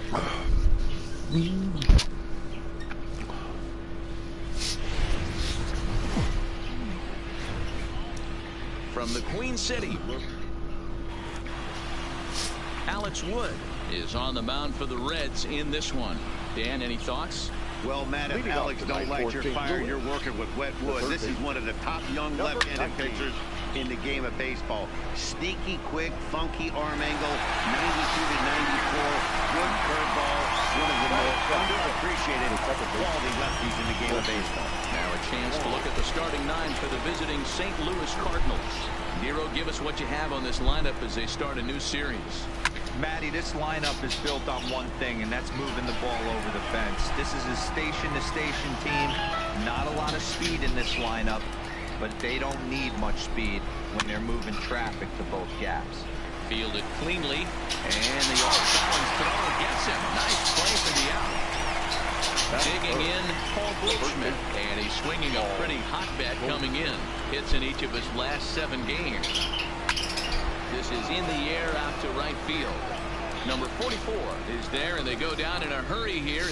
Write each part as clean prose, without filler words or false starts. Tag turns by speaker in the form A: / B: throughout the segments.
A: From the Queen City, Alex Wood is on the mound for the Reds in this one. Dan, any thoughts?
B: Well, Matt, if Alex don't light your fire, you're working with wet wood. This is one of the top young left-handed pitchers in the game of baseball. Sneaky, quick, funky arm angle, 92 to 94, good curveball, one of the most underappreciated quality lefties in the game of baseball.
A: Now a chance to look at the starting nine for the visiting St. Louis Cardinals. Nero, give us what you have on this lineup as they start a new series.
C: Matty, this lineup is built on one thing, and that's moving the ball over the fence. This is a station-to-station team. Not a lot of speed in this lineup, but they don't need much speed when they're moving traffic to both gaps.
A: Fielded cleanly, and the off-balance throw gets him. Nice play for the out. Digging in, Paul Goldschmidt, and he's swinging a pretty hot bat coming in. Hits in each of his last 7 games. This is in the air out to right field. Number 44 is there, and they go down in a hurry here.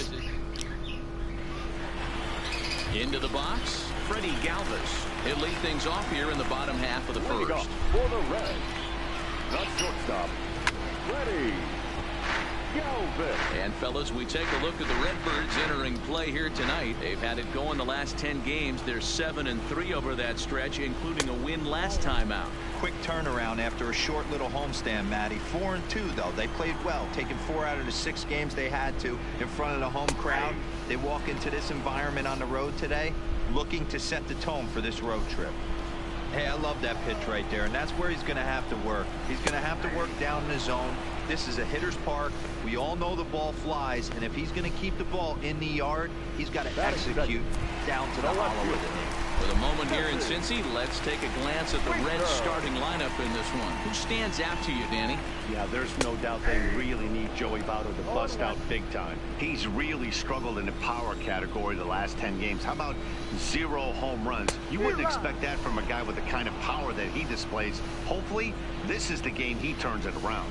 A: Into the box, Freddie Galvis. He'll lead things off here in the bottom half of the first.
D: For the Reds, the shortstop, Freddie Galvis.
A: And fellas, we take a look at the Redbirds entering play here tonight. They've had it going the last 10 games. They're 7-3 over that stretch, including a win last time out.
C: Quick turnaround after a short little homestand, Matty. 4-2, though. They played well, taking 4 out of the 6 games they had to in front of the home crowd. They walk into this environment on the road today looking to set the tone for this road trip. Hey, I love that pitch right there, and that's where he's going to have to work. He's going to have to work down in the zone. This is a hitter's park. We all know the ball flies, and if he's going to keep the ball in the yard, he's got to execute down to the hollow of the knee.
A: For the moment here in Cincy, let's take a glance at the Reds starting lineup in this one. Who stands out to you, Danny?
B: Yeah, there's no doubt they really need Joey Votto to bust out big time. He's really struggled in the power category the last 10 games. How about 0 home runs? You wouldn't expect that from a guy with the kind of power that he displays. Hopefully, this is the game he turns it around.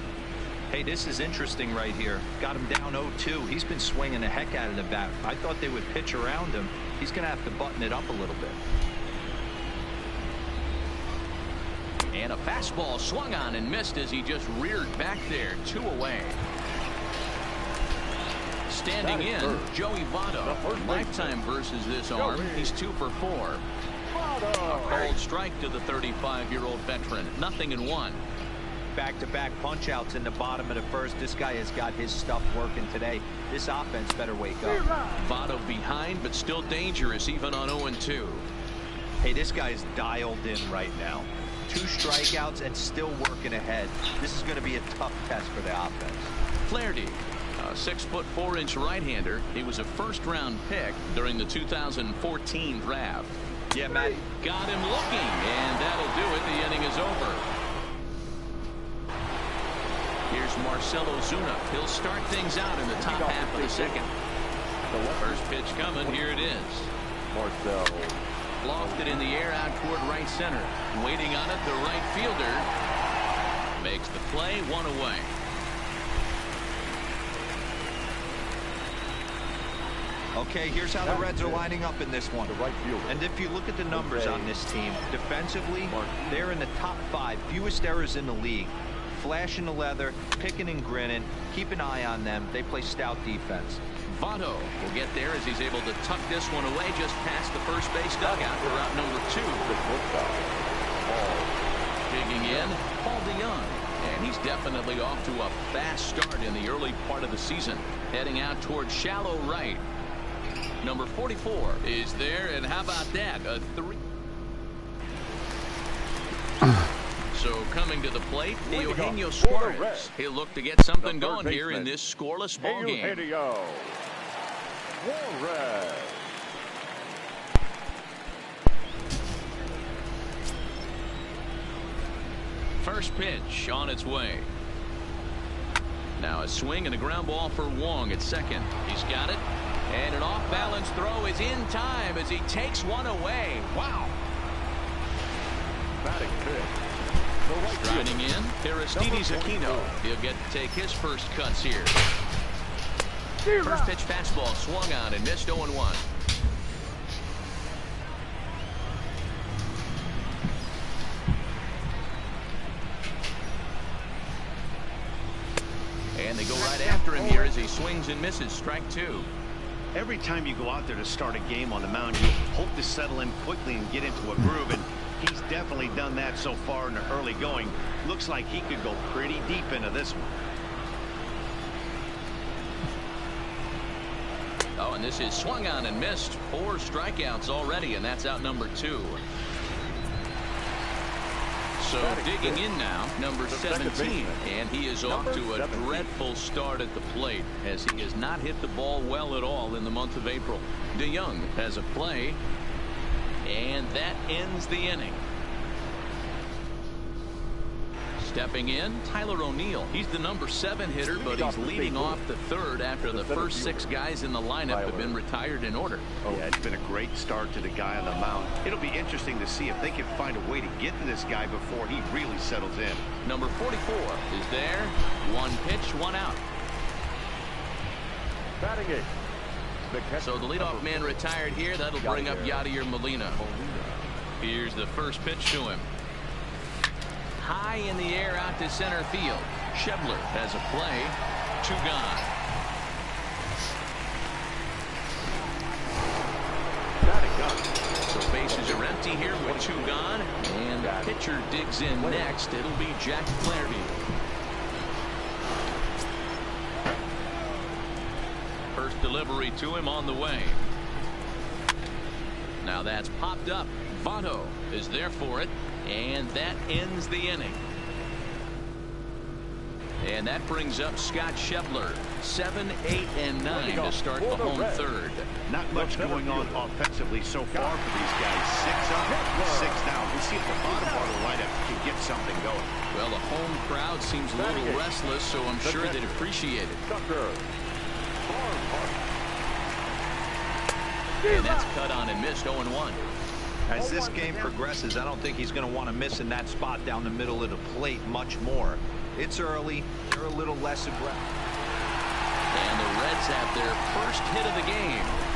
C: Hey, this is interesting right here. Got him down 0-2. He's been swinging the heck out of the bat. I thought they would pitch around him. He's going to have to button it up a little bit.
A: And a fastball swung on and missed as he just reared back there. 2 away. Standing in, Joey Votto. Lifetime versus this arm. He's 2 for 4. A cold strike to the 35-year-old veteran. 0-1.
C: Back-to-back punch-outs in the bottom of the first. This guy has got his stuff working today. This offense better wake up.
A: Votto behind, but still dangerous, even on 0-2.
C: Hey, this guy's dialed in right now. 2 strikeouts and still working ahead. This is going to be a tough test for the offense.
A: Flaherty, a 6'4" right-hander. He was a first-round pick during the 2014 draft.
C: Yeah, Matt.
A: Got him looking, and that'll do it. The inning is over. Here's Marcell Ozuna. He'll start things out in the top half of the second. First pitch coming. Here it is.
D: Marcell.
A: Lofted in the air out toward right center. Waiting on it, the right fielder makes the play. 1 away.
C: Okay, here's how the Reds are lining up in this one. And if you look at the numbers on this team, defensively, they're in the top 5, fewest errors in the league. Flashing the leather, picking and grinning. Keep an eye on them. They play stout defense.
A: Votto will get there as he's able to tuck this one away just past the first base dugout for route number 2. Digging in, Paul DeYoung. And he's definitely off to a fast start in the early part of the season. Heading out towards shallow right. Number 44 is there, and how about that? A 3. So coming to the plate, Eugenio Suarez. He'll look to get something going here in this scoreless ball game. First pitch on its way. Now a swing and a ground ball for Wong at second. He's got it. And an off-balance throw is in time as he takes one away. Wow.
D: Batting pitch.
A: Striding in, Aristides Aquino. He'll get to take his first cuts here. First pitch fastball swung on and missed 0-1. And they go right after him here as he swings and misses. Strike 2.
B: Every time you go out there to start a game on the mound, you hope to settle in quickly and get into a groove, and he's definitely done that so far in the early going. Looks like he could go pretty deep into this one.
A: Oh, and this is swung on and missed. 4 strikeouts already, and that's out number 2. So digging in now, number 17, and he is off to a dreadful start at the plate as he has not hit the ball well at all in the month of April. DeYoung has a play, and that ends the inning. Stepping in, Tyler O'Neill. He's the number 7 hitter, but he's leading off the 3rd after the first 6 guys in the lineup have been retired in order.
B: Yeah, it's been a great start to the guy on the mound. It'll be interesting to see if they can find a way to get to this guy before he really settles in.
A: Number 44 is there. 1 pitch, 1 out.
D: Batting it.
A: So the leadoff man retired here. That'll bring up Yadier Molina. Here's the first pitch to him. High in the air out to center field. Shebler has a play. 2 gone. So bases are empty here with 2 gone. And the pitcher digs in next. It'll be Jack Flaherty. First delivery to him on the way. Now that's popped up. Votto is there for it. And that ends the inning. And that brings up Scott Shebler. 7, 8, and 9 to start the home 3rd.
B: Not much going on offensively so far for these guys. 6 up, 6 down. We'll see if the bottom part of the lineup can get something going.
A: Well, the home crowd seems a little restless, so I'm sure they'd appreciate it. And that's cut on and missed. 0-1.
C: As this game progresses, I don't think he's going to want to miss in that spot down the middle of the plate much more. It's early. They're a little less aggressive.
A: And the Reds have their first hit of the game.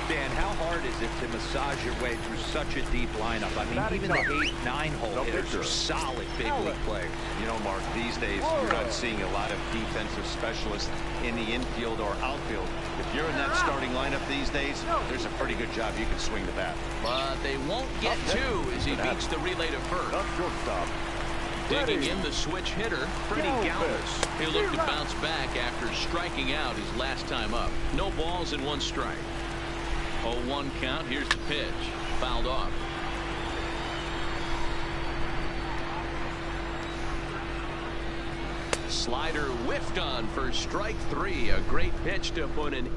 C: Dan, how hard is it to massage your way through such a deep lineup? I mean, even the 8-9 hole hitters are solid big league players.
B: You know, Mark, these days you're not seeing a lot of defensive specialists in the infield or outfield. If you're in that starting lineup these days, there's a pretty good job you can swing the bat.
A: But they won't get 2 as he beats the relay to first. Digging in the switch hitter, Freddie Galvis. He'll look to bounce back after striking out his last time up. No balls and 1 strike. 0-1 count. Here's the pitch. Fouled off. Slider whiffed on for strike 3. A great pitch to put in.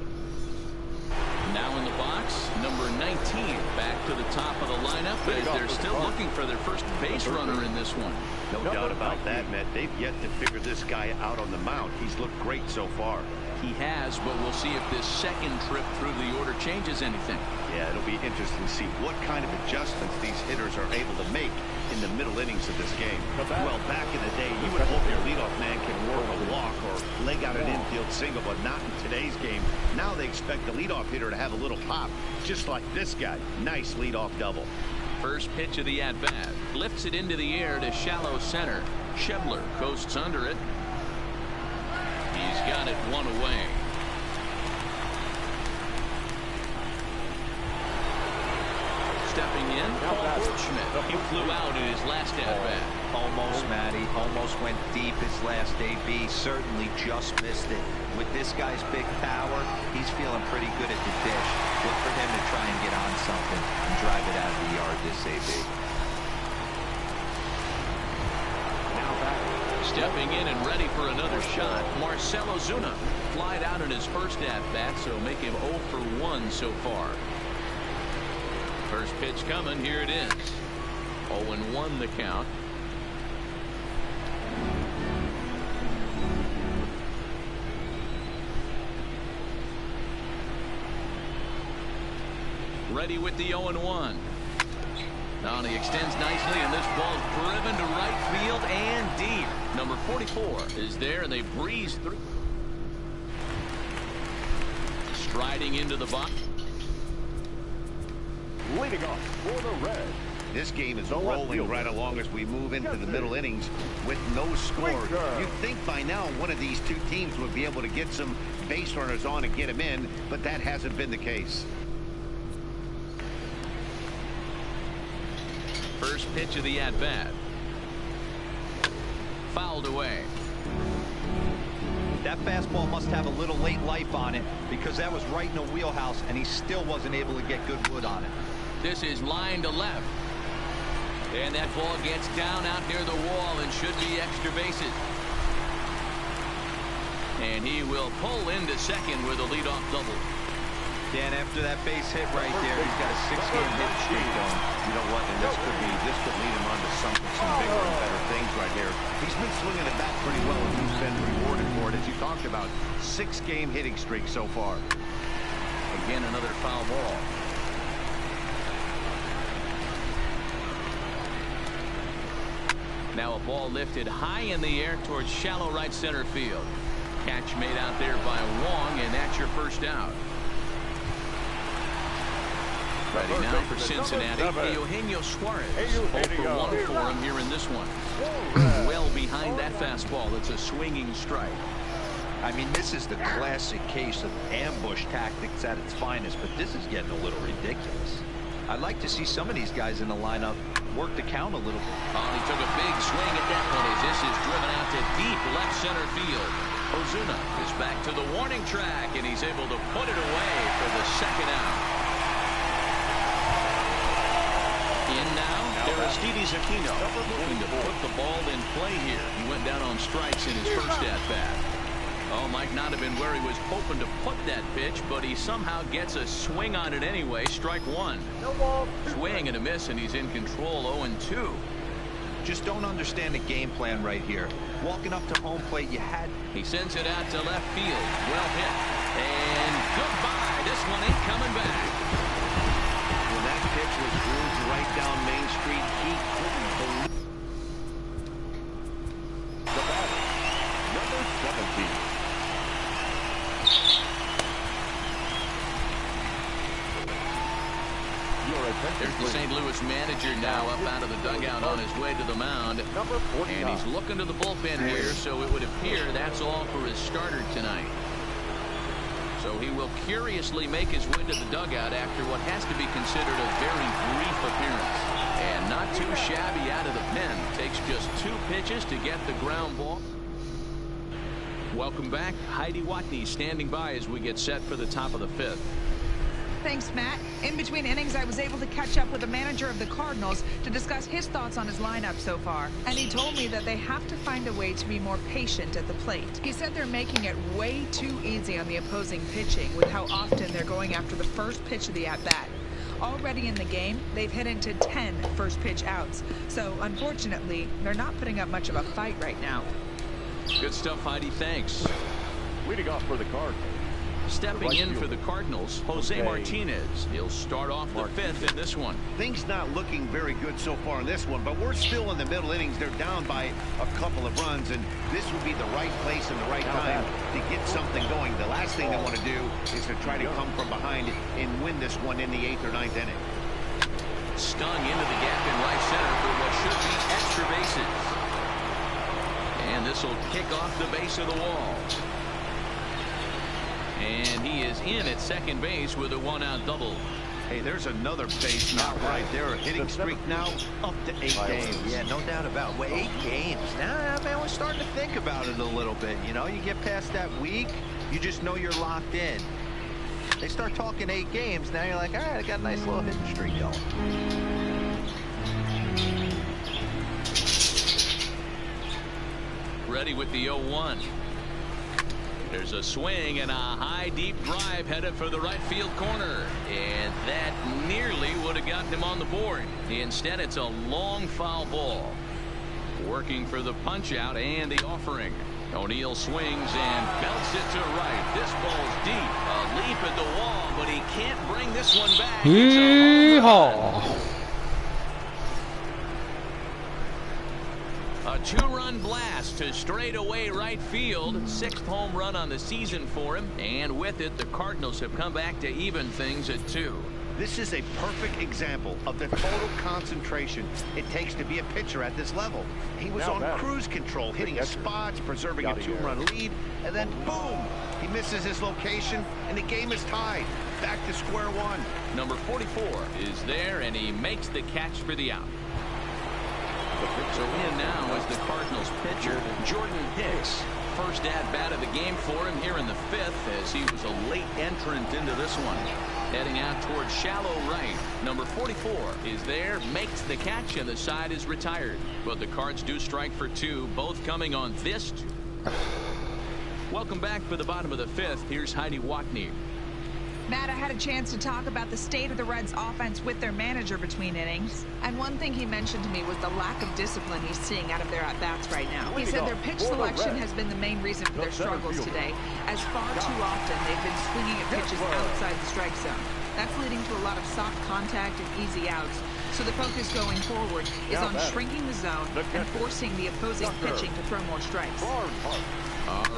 A: Now in the box, number 19 back to the top of the lineup as they're still looking for their first base runner in this one.
B: No doubt about that, Matt. They've yet to figure this guy out on the mound. He's looked great so far.
A: He has, but we'll see if this second trip through the order changes anything.
B: Yeah, it'll be interesting to see what kind of adjustments these hitters are able to make in the middle innings of this game. Well, back in the day, you would hope your leadoff man can work a walk or leg out an infield single, but not in today's game. Now they expect the leadoff hitter to have a little pop, just like this guy. Nice leadoff double.
A: First pitch of the at-bat. Lifts it into the air to shallow center. Shebler coasts under it. He's got it 1 away. Stepping in, Paul Goldschmidt. He flew out in his last at-bat.
C: Almost, Matty. Almost went deep his last AB. Certainly just missed it. With this guy's big power, he's feeling pretty good at the dish. Look for him to try and get on something and drive it out of the yard this AB.
A: Stepping in and ready for another shot, Marcell Ozuna. Flied out in his first at-bat, so make him 0 for 1 so far. First pitch coming, here it is. 0-1 the count. Ready with the 0-1. Now he extends nicely, and this ball's driven to right field and deep. Number 44 is there, and they breeze through. Striding into the box.
D: Leading off for the Reds.
B: This game is rolling right along as we move into the middle innings with no score. You'd think by now one of these two teams would be able to get some base runners on and get them in, but that hasn't been the case.
A: First pitch of the at-bat. Fouled away.
C: That fastball must have a little late life on it because that was right in the wheelhouse and he still wasn't able to get good wood on it.
A: This is line to left. And that ball gets down out near the wall and should be extra bases. And he will pull into second with a leadoff double.
C: Dan, after that base hit right there, he's got a 6-game hit streak going.
B: You know what? And this could lead him on to some bigger and better things right here. He's been swinging the bat pretty well and he's been rewarded for it. As you talked about, 6-game hitting streak so far.
A: Again, another foul ball. Now a ball lifted high in the air towards shallow right center field. Catch made out there by Wong, and that's your first out. Ready now for Cincinnati, Eugenio Suarez. 0 for 1 for him here in this one. Well behind that fastball. It's a swinging strike.
C: I mean, this is the classic case of ambush tactics at its finest, but this is getting a little ridiculous. I'd like to see some of these guys in the lineup work the count a little bit.
A: Oh, he took a big swing at that one as this is driven out to deep left center field. Ozuna is back to the warning track, and he's able to put it away for the second out. In now, Aristides Aquino looking to put the ball in play here. He went down on strikes in his first at-bat. Oh, might not have been where he was hoping to put that pitch, but he somehow gets a swing on it anyway. Strike one. Swing and a miss, and he's in control. 0-2.
C: Just don't understand the game plan right here. Walking up to home plate, you had...
A: He sends it out to left field. Well hit. And goodbye. This one ain't coming back.
B: When that pitch was grooved right down Main Street, he couldn't believe
D: The batter, number 17.
A: There's the St. Louis manager now up out of the dugout on his way to the mound. And he's looking to the bullpen here, so it would appear that's all for his starter tonight. So he will curiously make his way to the dugout after what has to be considered a very brief appearance. And not too shabby out of the pen. Takes just 2 pitches to get the ground ball. Welcome back. Heidi Watney standing by as we get set for the top of the 5th.
E: Thanks, Matt. In between innings, I was able to catch up with the manager of the Cardinals to discuss his thoughts on his lineup so far. And he told me that they have to find a way to be more patient at the plate. He said they're making it way too easy on the opposing pitching with how often they're going after the first pitch of the at-bat. Already in the game, they've hit into 10 first pitch outs. So, unfortunately, they're not putting up much of a fight right now.
A: Good stuff, Heidi. Thanks.
D: Leading off for the Cardinals.
A: Stepping in for the Cardinals, Jose Martinez. He'll start off the 5th in this one.
B: things not looking very good so far in this one, but we're still in the middle innings. They're down by a couple of runs, and this would be the right place and the right time to get something going. The last thing they want to do is to try to come from behind and win this one in the 8th or 9th inning.
A: Stung into the gap in right center for what should be extra bases. And this will kick off the base of the wall. And he is in at second base with a 1-out double.
B: Hey, there's another base knock right there. A hitting streak now up to 8 games.
C: Yeah, no doubt about it. Well, 8 games. Now, man, we're starting to think about it a little bit. You know, you get past that week, you just know you're locked in. They start talking 8 games, now you're like, all right, I got a nice little hitting streak going.
A: Ready with the 0-1. There's a swing and a high deep drive headed for the right field corner, and that nearly would have gotten him on the board. Instead, it's a long foul ball. Working for the punch out and the offering. O'Neill swings and belts it to right. This ball's deep. A leap at the wall, but he can't bring this one back. It's a home run. A 2-run run blast to straightaway right field. 6th home run on the season for him. And with it, the Cardinals have come back to even things at 2.
B: This is a perfect example of the total concentration it takes to be a pitcher at this level. He was on cruise control, hitting his spots, preserving a 2-run lead, and then boom! He misses his location, and the game is tied. Back to square one.
A: Number 44 is there, and he makes the catch for the out. So in now is the Cardinals pitcher, Jordan Hicks. First at-bat of the game for him here in the 5th, as he was a late entrant into this one. Heading out towards shallow right. Number 44 is there, makes the catch, and the side is retired. But the Cards do strike for 2, both coming on this. Welcome back for the bottom of the 5th. Here's Heidi Wackney.
E: Matt, I had a chance to talk about the state of the Reds offense with their manager between innings. And one thing he mentioned to me was the lack of discipline he's seeing out of their at-bats right now. He said their pitch selection has been the main reason for their struggles today, as far too often they've been swinging at pitches outside the strike zone. That's leading to a lot of soft contact and easy outs. So the focus going forward is on shrinking the zone and forcing the opposing pitching to throw more strikes.
A: All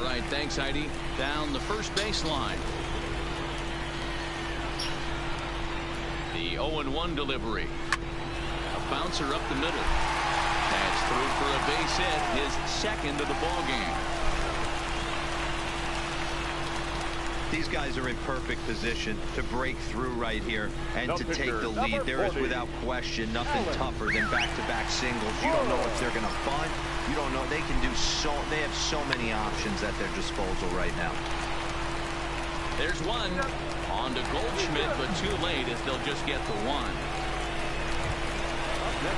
A: right, thanks, Heidi. Down the first baseline. The 0-1 delivery. A bouncer up the middle. That's through for a base hit, his 2nd of the ball game.
C: These guys are in perfect position to break through right here and to take the lead. There is without question nothing tougher than back-to-back singles. You don't know if they're going to bunt. You don't know. They can do so. They have so many options at their disposal right now.
A: There's one. On to Goldschmidt, but too late as they'll just get the 1.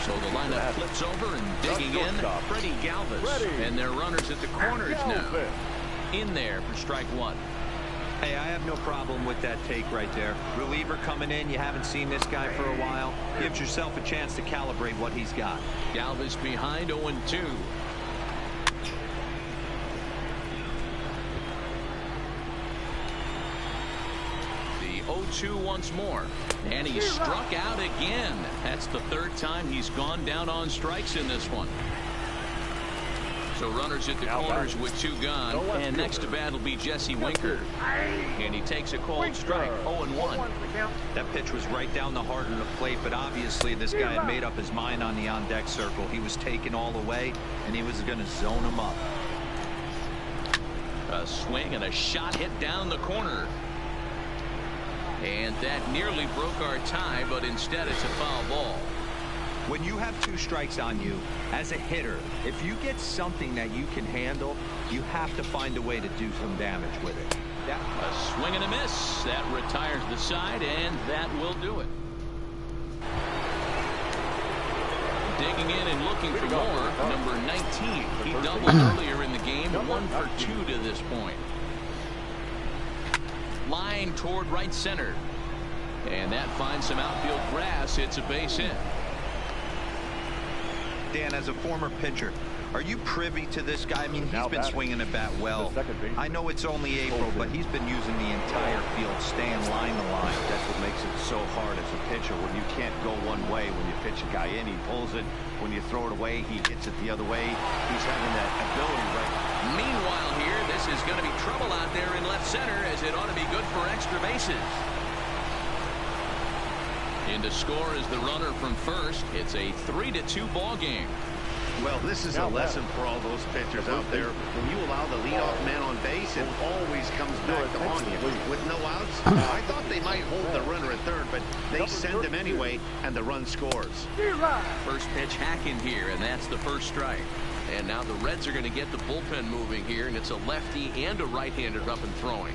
A: So the lineup flips over and digging in, Freddie Galvis. And their runners at the corners now. In there for strike 1.
C: Hey, I have no problem with that take right there. Reliever coming in. You haven't seen this guy for a while. Gives yourself a chance to calibrate what he's got.
A: Galvis behind 0-2. The 0-2 once more. And he struck out again. That's the 3rd time he's gone down on strikes in this one. So runners at the corners with 2 gone. And next to bat will be Jesse Winker. And he takes a cold strike, 0-1.
C: That pitch was right down the heart of the plate, but obviously this guy had made up his mind on the on-deck circle. He was taken all the way, and he was going to zone him up.
A: A swing and a shot hit down the corner. And that nearly broke our tie, but instead it's a foul ball.
C: When you have 2 strikes on you, as a hitter, if you get something that you can handle, you have to find a way to do some damage with it.
A: A swing and a miss. That retires the side, and that will do it. Digging in and looking for more, number 19. He doubled earlier in the game, 1 for 2 to this point. Line toward right center. And that finds some outfield grass. It's a base hit.
C: Dan, as a former pitcher, are you privy to this guy? I mean, he's been swinging the bat well. I know it's only April, but he's been using the entire field, staying line to line.
B: That's what makes it so hard as a pitcher, when you can't go one way. When you pitch a guy in, he pulls it. When you throw it away, he hits it the other way. He's having that ability right.
A: Meanwhile here, this is going to be trouble out there in left center, as it ought to be good for extra bases. In to score is the runner from first. It's a 3-2 ball game.
B: Well, this is a lesson for all those pitchers out there. When you allow the leadoff man on base, it always comes back to haunt you. With no outs, I thought they might hold the runner at third, but they send him anyway, and the run scores.
A: First pitch hacking here, and that's the first strike. And now the Reds are going to get the bullpen moving here, and it's a lefty and a right-hander up and throwing.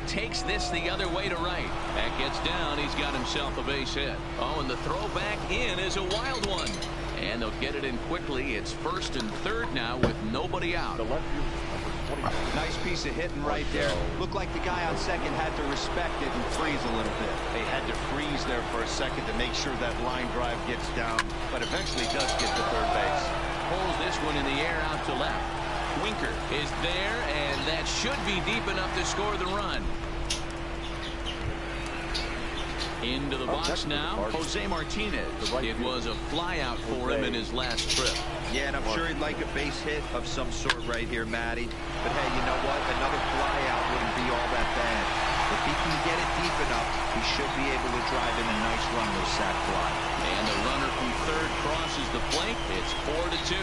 A: Takes this the other way to right. That gets down. He's got himself a base hit. Oh, and the throw back in is a wild one. And they'll get it in quickly. It's first and third now with nobody out.
C: Nice piece of hitting right there. Looked like the guy on second had to respect it and freeze a little bit.
B: They had to freeze there for a second to make sure that line drive gets down, but eventually does get to third base.
A: Pulls this one in the air out to left. Winker is there, and that should be deep enough to score the run. Into the box now, Jose Martinez. It was a flyout for him in his last trip.
C: Yeah, and I'm sure he'd like a base hit of some sort right here, Matty. But hey, you know what? Another flyout wouldn't be all that bad. If he can get it deep enough, he should be able to drive in a nice run with a sac fly.
A: And the runner from third crosses the plate. It's 4-2.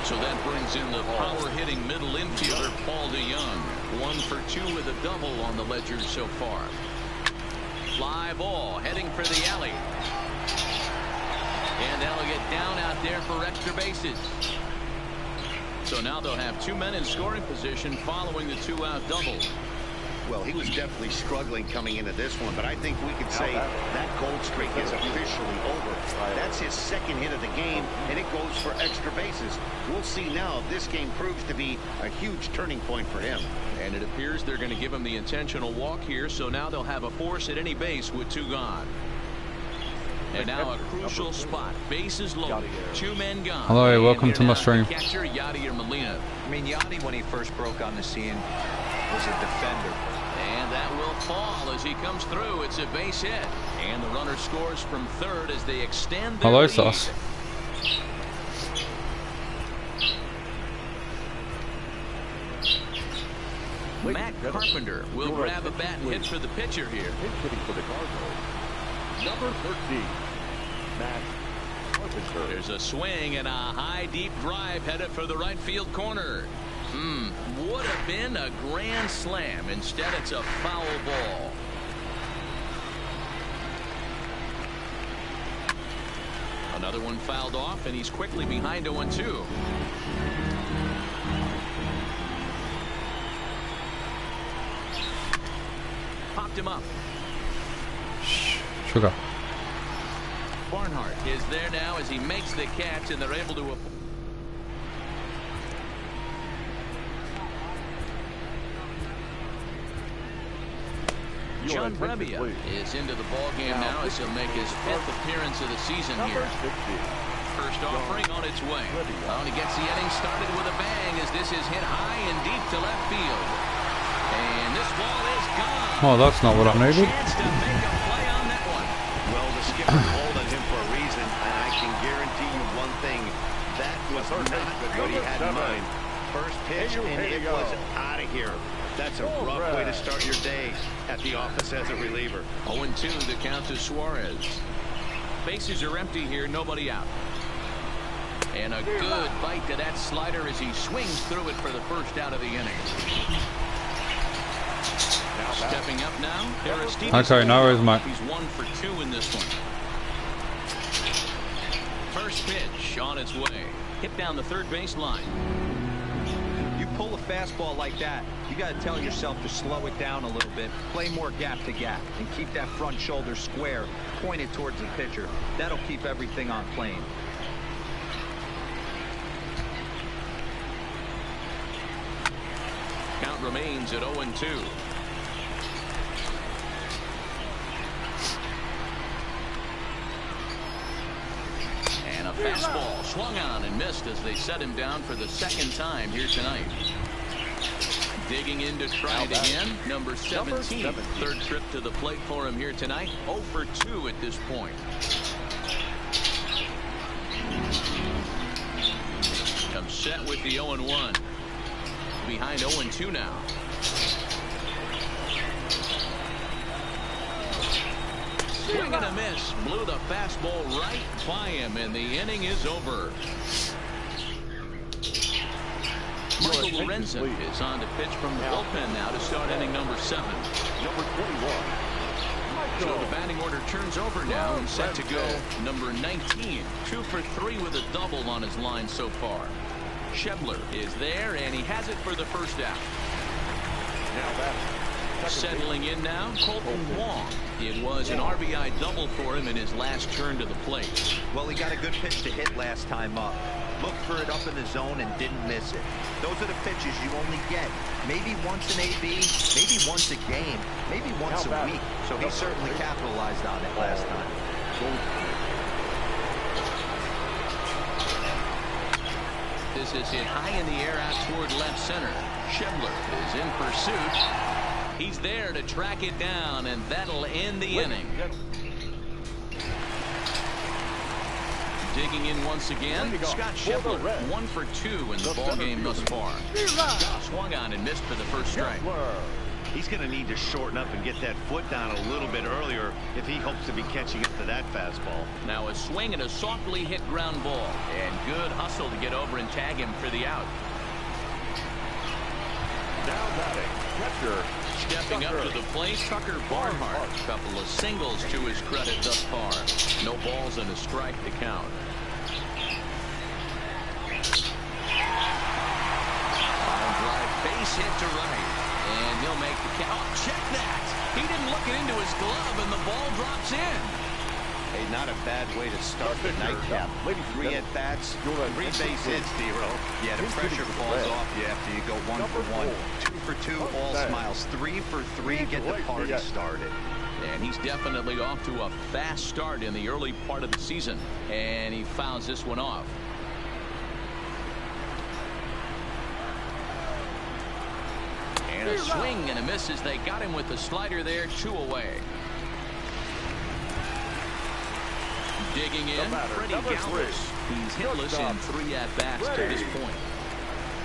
A: So that brings in the power-hitting middle infielder, Paul DeYoung. 1 for 2 with a double on the ledger so far. Fly ball heading for the alley. And that'll get down out there for extra bases. So now they'll have 2 men in scoring position following the 2-out double.
B: Well, he was definitely struggling coming into this one, but I think we could say that cold streak is officially over. That's his second hit of the game, and it goes for extra bases. We'll see now if this game proves to be a huge turning point for him.
A: And it appears they're going to give him the intentional walk here, so now they'll have a force at any base with 2 gone. And now a crucial spot. Bases loaded. 2 men gone.
F: Hello, welcome to my stream.
A: Catcher Yadier Molina.
C: I mean, Yadi, when he first broke on the scene, was a defender.
A: And that will fall as he comes through. It's a base hit. And the runner scores from third as they extend their
F: Hello,
A: lead.
F: Sauce.
A: Matt Carpenter will grab a bat and hit for the pitcher here.
D: Hitting for the Cardinals. Number 13, Matt Carpenter.
A: There's a swing and a high deep drive headed for the right field corner. Would have been a grand slam. Instead, it's a foul ball. Another one fouled off, and he's quickly behind 0-2. Popped him up.
F: Sugar.
A: Barnhart is there now as he makes the catch, and they're able to. John Brebbia is into the ball game now as he'll make his 5th appearance of the season here. First offering on its way. And he gets the inning started with a bang as this is hit high and deep to left field. And this ball is gone.
F: Oh, that's not what I needed.
A: Chance to make a play on that one.
B: Well, the skipper called on him for a reason, and I can guarantee you one thing. That was not what he had in mind. First pitch, and it was out of here. That's a rough way to start your day at the office as a reliever.
A: 0-2 the count to Suarez. Bases are empty here, nobody out. And a good bite to that slider as he swings through it for the first out of the inning. Stepping up now, Aristides.
F: Okay, no worries, mate.
A: He's 1 for 2 in this one. First pitch on its way. Hit down the third baseline.
C: You pull a fastball like that, you got to tell yourself to slow it down a little bit, play more gap to gap, and keep that front shoulder square, pointed towards the pitcher. That'll keep everything on plane.
A: Count remains at 0-2. And a fastball swung on and missed as they set him down for the second time here tonight. Digging in to try it again, number 17. Third trip to the plate for him here tonight. 0 for 2 at this point. Comes set with the 0-1. Behind 0-2 now. Swing and a miss. Blew the fastball right by him, and the inning is over. Michael Lorenzen is on to pitch from the bullpen now to start inning number 7.
D: Number 21.
A: So the batting order turns over now and set to go number 19. 2 for 3 with a double on his line so far. Schebler is there, and he has it for the first out. Settling in now, Colton Wong. It was an RBI double for him in his last turn to the plate.
C: Well, he got a good pitch to hit last time up. Looked for it up in the zone and didn't miss it. Those are the pitches you only get maybe once an AB, maybe once a game, maybe once a week. So he certainly capitalized on it last time.
A: This is hit high in the air out toward left center. Schebler is in pursuit. He's there to track it down, and that'll end the inning. Digging in once again, Scott Scheffler, 1 for 2 in the ballgame thus far. Swung on and missed for the first strike.
B: He's going to need to shorten up and get that foot down a little bit earlier if he hopes to be catching up to that fastball.
A: Now a swing and a softly hit ground ball, and good hustle to get over and tag him for the out.
D: Now batting, catcher.
A: Stepping up to the plate, Tucker Barnhart. A couple of singles to his credit thus far. No balls and a strike to count. Line drive, base hit to right. And he'll make the count. Oh, check that. He didn't look it into his glove, and the ball drops in.
B: Hey, not a bad way to start the nightcap. 3 at-bats, 3 base hits, D-Row.
C: Yeah, the pressure falls off you after you go 1 for 1. 2 for 2, all smiles. 3 for 3, get the party started.
A: And he's definitely off to a fast start in the early part of the season. And he fouls this one off. And a swing and a miss as they got him with the slider there, 2 away. Digging in, Freddie Galvis. He's hitless in 3 at-bats to this point.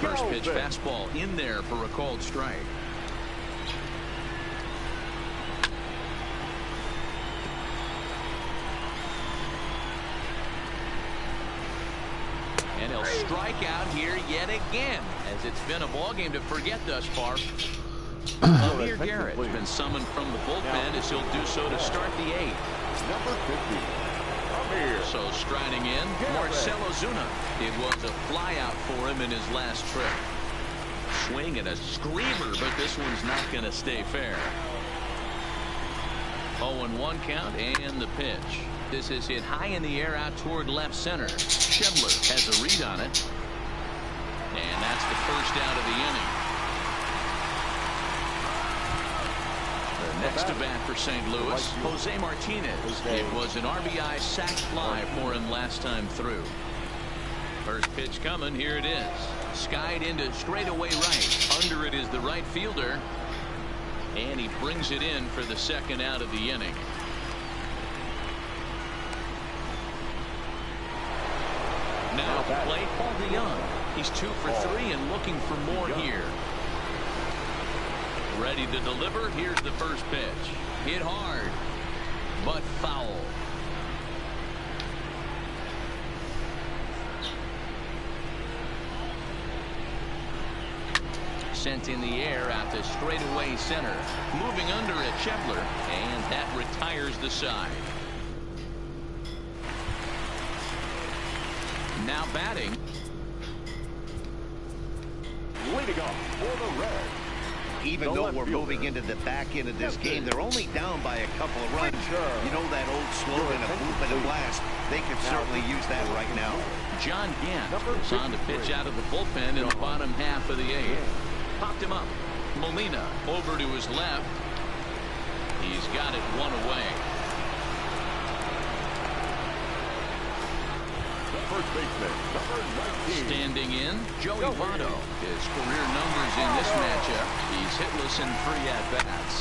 A: First pitch fastball in there for a called strike. And he'll strike out here yet again, as it's been a ballgame to forget thus far. Amir Garrett's been summoned from the bullpen as he'll do so to start the 8th.
D: Number 50.
A: So striding in, Marcell Ozuna. It was a flyout for him in his last trip. Swing and a screamer, but this one's not going to stay fair. 0-1 count and the pitch. This is hit high in the air out toward left center. Schebler has a read on it. And that's the first out of the inning. Next to bat for St. Louis, Jose Martinez. It was an RBI sac fly for him last time through. First pitch coming, here it is. Skied into straightaway right. Under it is the right fielder. And he brings it in for the second out of the inning. Now to play Paul DeYoung. He's 2 for 3 and looking for more here. Ready to deliver. Here's the first pitch. Hit hard, but foul. Sent in the air out to straightaway center. Moving under at Schebler, and that retires the side. Now batting.
D: Leading off for the Reds.
B: Even though we're moving into the back end of this game, they're only down by a couple of runs. You know that old slogan of whoop and a blast. They could certainly use that right now.
A: John Gant is on to pitch out of the bullpen in the bottom half of the 8th. Popped him up. Molina over to his left. He's got it 1 away.
D: First baseman, number 19.
A: Standing in, Joey Votto. His career numbers in this matchup. He's hitless in 3 at-bats.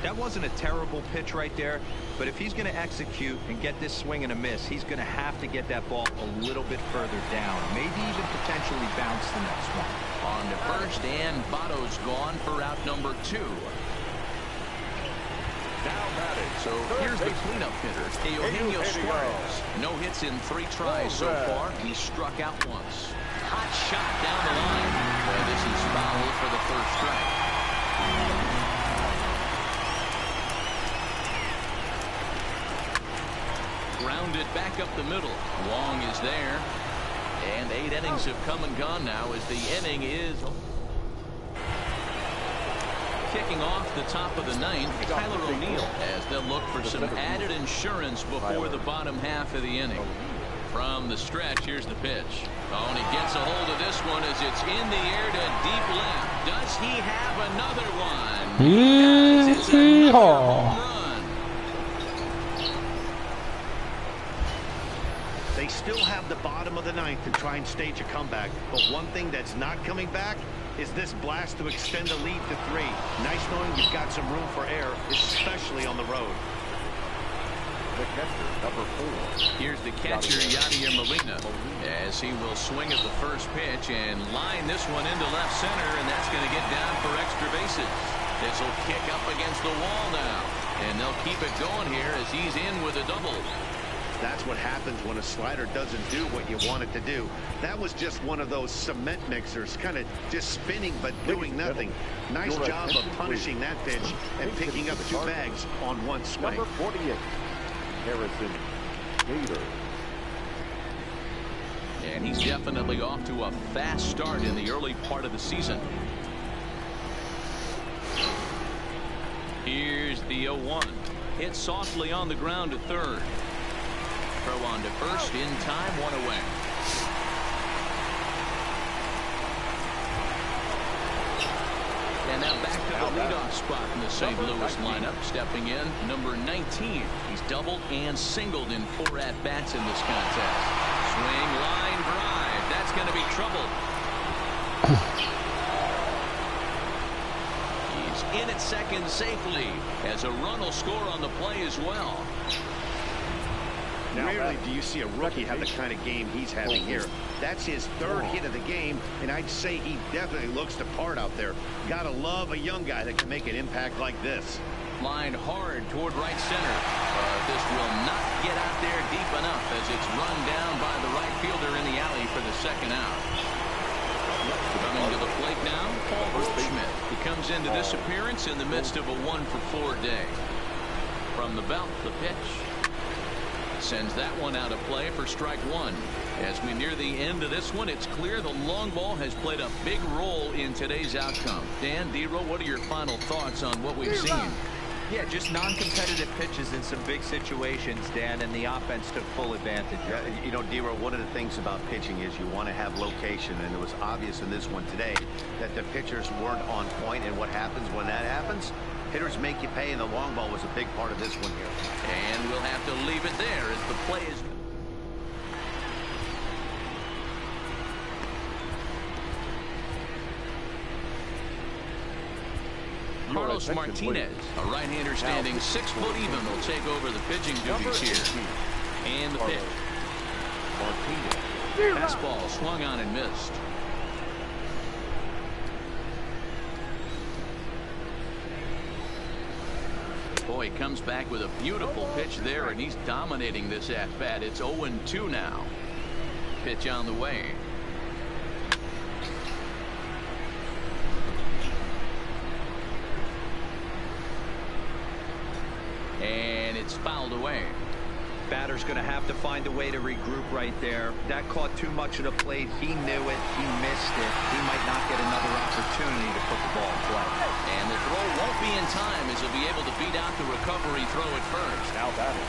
C: That wasn't a terrible pitch right there, but if he's going to execute and get this swing and a miss, he's going to have to get that ball a little bit further down, maybe even potentially bounce the next one.
A: On to first, and Votto's gone for out number 2.
D: Now batting.
A: So here's the cleanup hitter, Eugenio Suarez. No hits in 3 tries so far. He struck out once. Hot shot down the line. Boy, this is foul for the first strike. Grounded back up the middle. Wong is there. And 8 innings have come and gone now as the inning is kicking off the top of the 9th. Tyler O'Neill as they'll look for some added insurance before the bottom half of the inning. From the stretch, here's the pitch. Oh, and he gets a hold of this one as it's in the air to deep left. Does he have another one? It's another home run.
B: They still have the bottom of the ninth to try and stage a comeback, but one thing that's not coming back is this blast to extend the lead to 3. Nice knowing you've got some room for error, especially on the road.
D: The catcher, number 4.
A: Here's the catcher, Yadier Molina, as he will swing at the first pitch and line this one into left center, and that's going to get down for extra bases. This will kick up against the wall now, and they'll keep it going here as he's in with a double.
B: That's what happens when a slider doesn't do what you want it to do. That was just one of those cement mixers, kind of just spinning but doing nothing. Nice job of punishing that pitch and picking up 2 bags on one swing.
D: Number 48, Harrison Gator.
A: And he's definitely off to a fast start in the early part of the season. Here's the 0-1. Hit softly on the ground to third. Throw on to first in time, 1 away. And now back to the leadoff spot in the St. Louis lineup. Stepping in, number 19. He's doubled and singled in 4 at-bats in this contest. Swing, line, drive. That's going to be trouble. He's in at second safely as a run will score on the play as well.
B: Rarely do you see a rookie have the kind of game he's having here. That's his 3rd hit of the game, and I'd say he definitely looks the part out there. Gotta love a young guy that can make an impact like this.
A: Line hard toward right center. This will not get out there deep enough as it's run down by the right fielder in the alley for the 2nd out. Coming to the plate now, Paul Goldschmidt. He comes into this appearance in the midst of a 1-for-4 day. From the belt, the pitch. Sends that one out of play for strike 1. As we near the end of this one, it's clear the long ball has played a big role in today's outcome. Dan, Dero, what are your final thoughts on what we've seen?
C: Yeah, just non-competitive pitches in some big situations, Dan, and the offense took full advantage.
B: Yeah, you know, Dero, one of the things about pitching is you want to have location, and it was obvious in this one today that the pitchers weren't on point, and what happens when that happens? Hitters make you pay, and the long ball was a big part of this one here.
A: And we'll have to leave it there as the play is. Carlos Martinez, a right-hander standing 6 foot even, will take over the pitching duties here. And the pitch. Fastball swung on and missed. Boy, he comes back with a beautiful pitch there, and he's dominating this at-bat. It's 0-2 now. Pitch on the way. And it's fouled away.
C: Batter's going to have to find a way to regroup right there. That caught too much of the plate. He knew it. He missed it. He might not get another opportunity to put the ball in play.
A: And the throw won't be in time as he'll be able to beat out the recovery throw at first.
D: Now batting,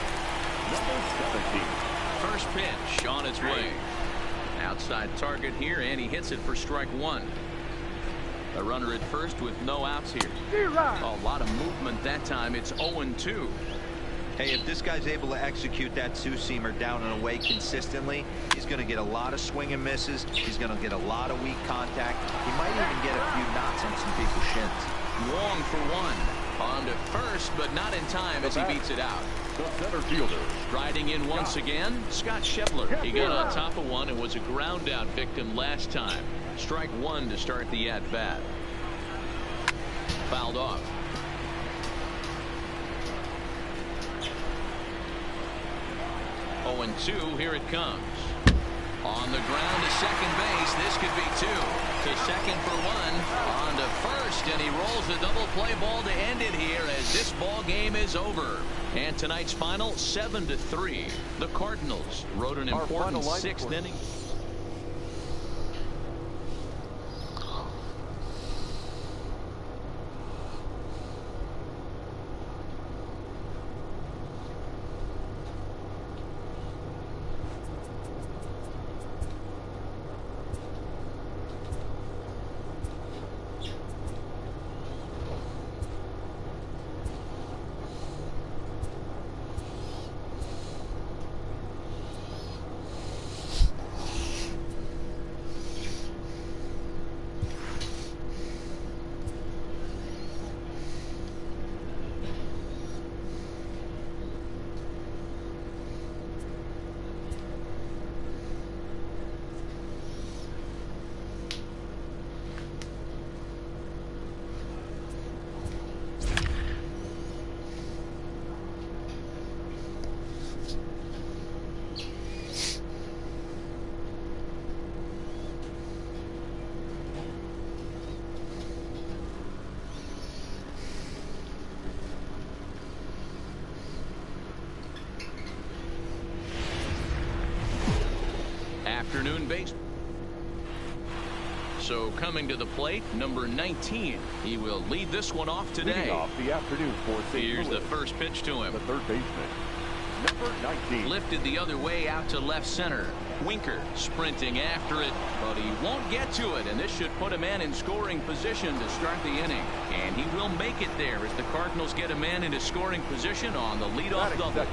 D: number 17.
A: First pitch on its way. Outside target here, and he hits it for strike 1. A runner at first with no outs here. A lot of movement that time. It's 0-2.
C: Hey, if this guy's able to execute that two-seamer down and away consistently, he's going to get a lot of swing and misses. He's going to get a lot of weak contact. He might even get a few knots on some people's shins.
A: Wong for 1. On to first, but not in time as he beats it out.
D: The center fielder.
A: Striding in once again, Scott Scheffler. He got on top of one and was a ground out victim last time. Strike 1 to start the at-bat. Fouled off. 0-2, here it comes. On the ground to second base. This could be 2. To second for 1. On to first, and he rolls the double play ball to end it here as this ball game is over. And tonight's final, 7-3. The Cardinals wrote an important 6th inning. afternoon base. So coming to the plate, number 19. He will lead this one off today.
D: Leading off the afternoon for St.
A: Here's
D: Louis,
A: the first pitch to him.
D: the third baseman, number 19.
A: Lifted the other way out to left center. Winker sprinting after it, but he won't get to it, and this should put a man in scoring position to start the inning. And he will make it there as the Cardinals get a man into scoring position on the leadoff double.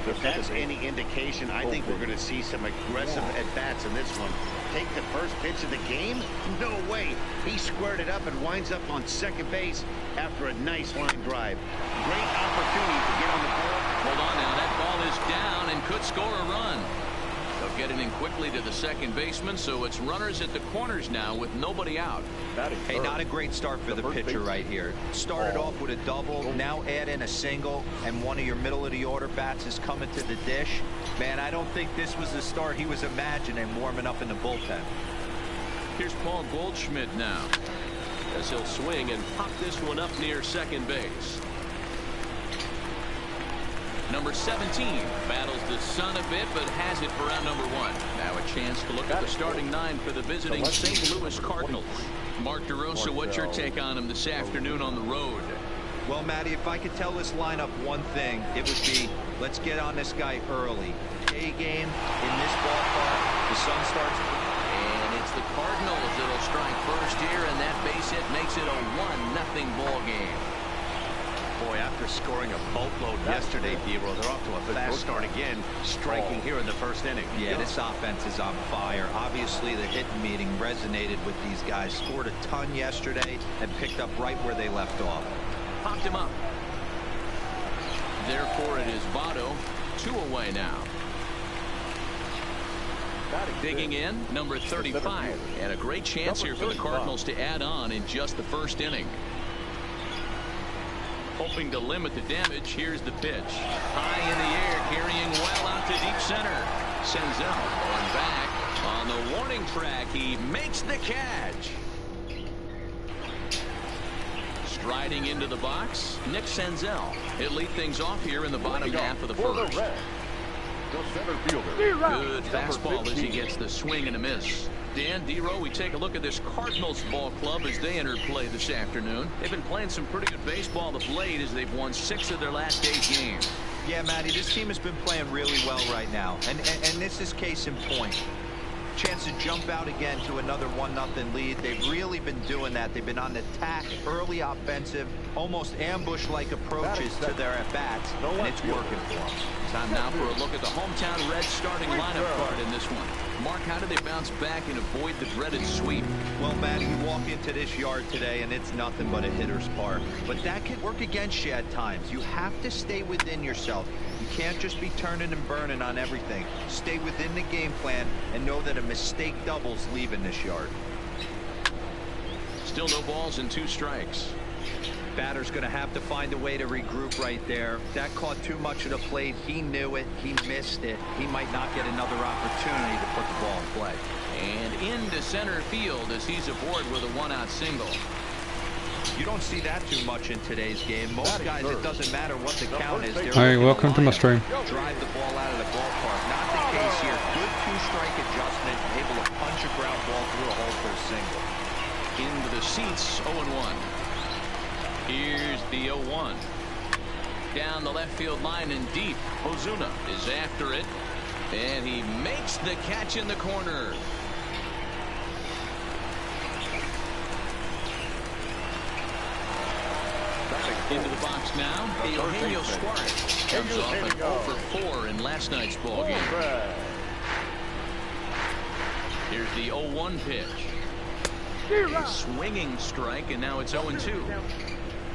B: If that's any indication, I think we're going to see some aggressive at-bats in this one. Take the first pitch of the game? No way. He squared it up and winds up on second base after a nice line drive. Great opportunity to get on the board.
A: Hold on now. That ball is down and could score a run. They'll get it in quickly to the second baseman, so it's runners at the corners now with nobody out.
C: Hey, not a great start for the pitcher right here. Started off with a double, now add in a single, and one of your middle of the order bats is coming to the dish. Man, I don't think this was the start he was imagining warming up in the bullpen.
A: Here's Paul Goldschmidt now, as he'll swing and pop this one up near second base. Number 17 battles the sun a bit, but has it for round number 1. Now a chance to look at the starting 9 for the visiting St. Louis Cardinals. Mark DeRosa, what's your take on him this afternoon on the road?
C: Well, Matty, if I could tell this lineup one thing, it would be, let's get on this guy early. Day game in this ballpark, the sun starts.
A: And it's the Cardinals that'll strike first here, and that base hit makes it a 1-0 ball game.
B: Boy, after scoring a boatload yesterday, Dero, they're off to a fast start again, striking here in the first inning.
C: Yeah, this offense is on fire. Obviously, the hitting meeting resonated with these guys. Scored a ton yesterday and picked up right where they left off.
A: Popped him up. Therefore, it is Votto, 2 away now. Digging in, number 35. And a great chance here for the Cardinals to add on in just the first inning. Hoping to limit the damage. Here's the pitch. High in the air, carrying well out to deep center. Senzel going back on the warning track. He makes the catch. Striding into the box, Nick Senzel. He'll lead things off here in the bottom half of the first. Good fastball as he gets the swing and a miss. Dan, Dero, we take a look at this Cardinals ball club as they enter play this afternoon. They've been playing some pretty good baseball of late as they've won 6 of their last 8 games.
C: Yeah, Matty, this team has been playing really well right now. And this is case in point. Chance to jump out again to another 1-0 lead. They've really been doing that. They've been on the attack, early offensive, almost ambush-like approaches to their at-bats, and it's working for them.
A: Time now for a look at the hometown Reds starting lineup card in this one. Mark, how do they bounce back and avoid the dreaded sweep?
C: Well, Matty, you walk into this yard today and it's nothing but a hitter's park. But that can work against you at times. You have to stay within yourself. You can't just be turning and burning on everything. Stay within the game plan and know that a mistake doubles leaving this yard.
A: Still no balls and 2 strikes.
C: Batter's going to have to find a way to regroup right there. That caught too much of the plate. He knew it. He missed it. He might not get another opportunity to put the ball in play.
A: And into center field as he's aboard with a 1-out single.
C: You don't see that too much in today's game. Most guys, it doesn't matter what the count is.
F: Hey, welcome to my stream.
C: Drive the ball out of the ballpark. Not the case here. Good 2-strike adjustment. Able to punch a ground ball through a hole for a single.
A: Into the seats, 0-1. Here's the 0-1. Down the left field line and deep. Ozuna is after it. And he makes the catch in the corner. Into the box now, Eugenio Suarez comes off an 0-for-4 in last night's ball game. Here's the 0-1 pitch. A swinging strike, and now it's 0-2.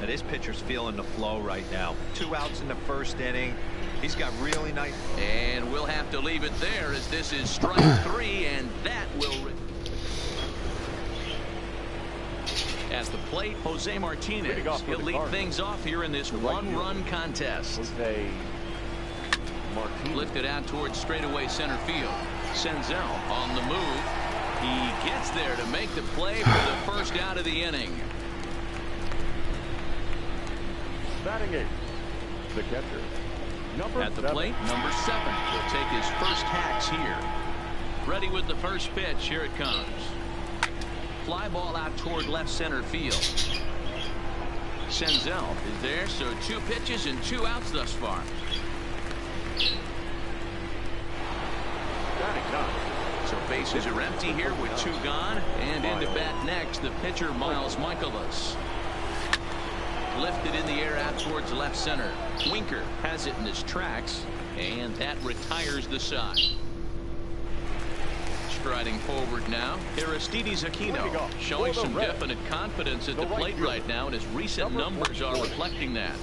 C: Now this pitcher's feeling the flow right now. 2 outs in the first inning. He's got really nice.
A: And we'll have to leave it there as this is strike 3, and that will. At the plate, Jose Martinez. He'll lead things off here in this 1-run contest. Lifted out towards straightaway center field. Senzel on the move. He gets there to make the play for the first out of the inning.
D: Batting 8, the catcher.
A: At the plate, number 7 will take his first hacks here. Ready with the first pitch. Here it comes. Fly ball out toward left center field. Senzel is there, so 2 pitches and 2 outs thus far. So bases are empty here with 2 gone, and into bat next the pitcher Miles Michaelis. Lifted in the air out towards left center. Winker has it in his tracks, and that retires the side. Striding forward now, Aristides Aquino showing some definite confidence at the plate right now, and his recent numbers are reflecting that.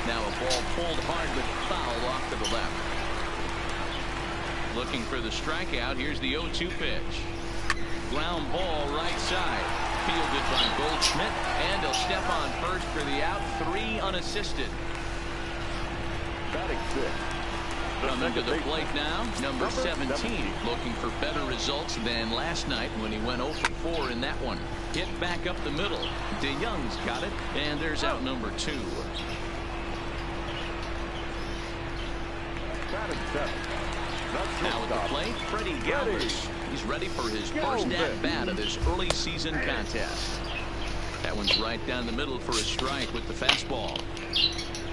A: Now a ball pulled hard but foul off to the left. Looking for the strikeout. Here's the 0-2 pitch. Ground ball right side. Fielded by Goldschmidt, and he'll step on first for the out. 3 unassisted.
D: Batting 6.
A: Coming to the plate now, number 17, looking for better results than last night when he went 0 for 4 in that one. Hit back up the middle. DeYoung's got it, and there's out number 2.
D: Batting 7.
A: Now at the plate, Freddie Galvis. He's ready for his first at-bat of this early season contest. That one's right down the middle for a strike with the fastball.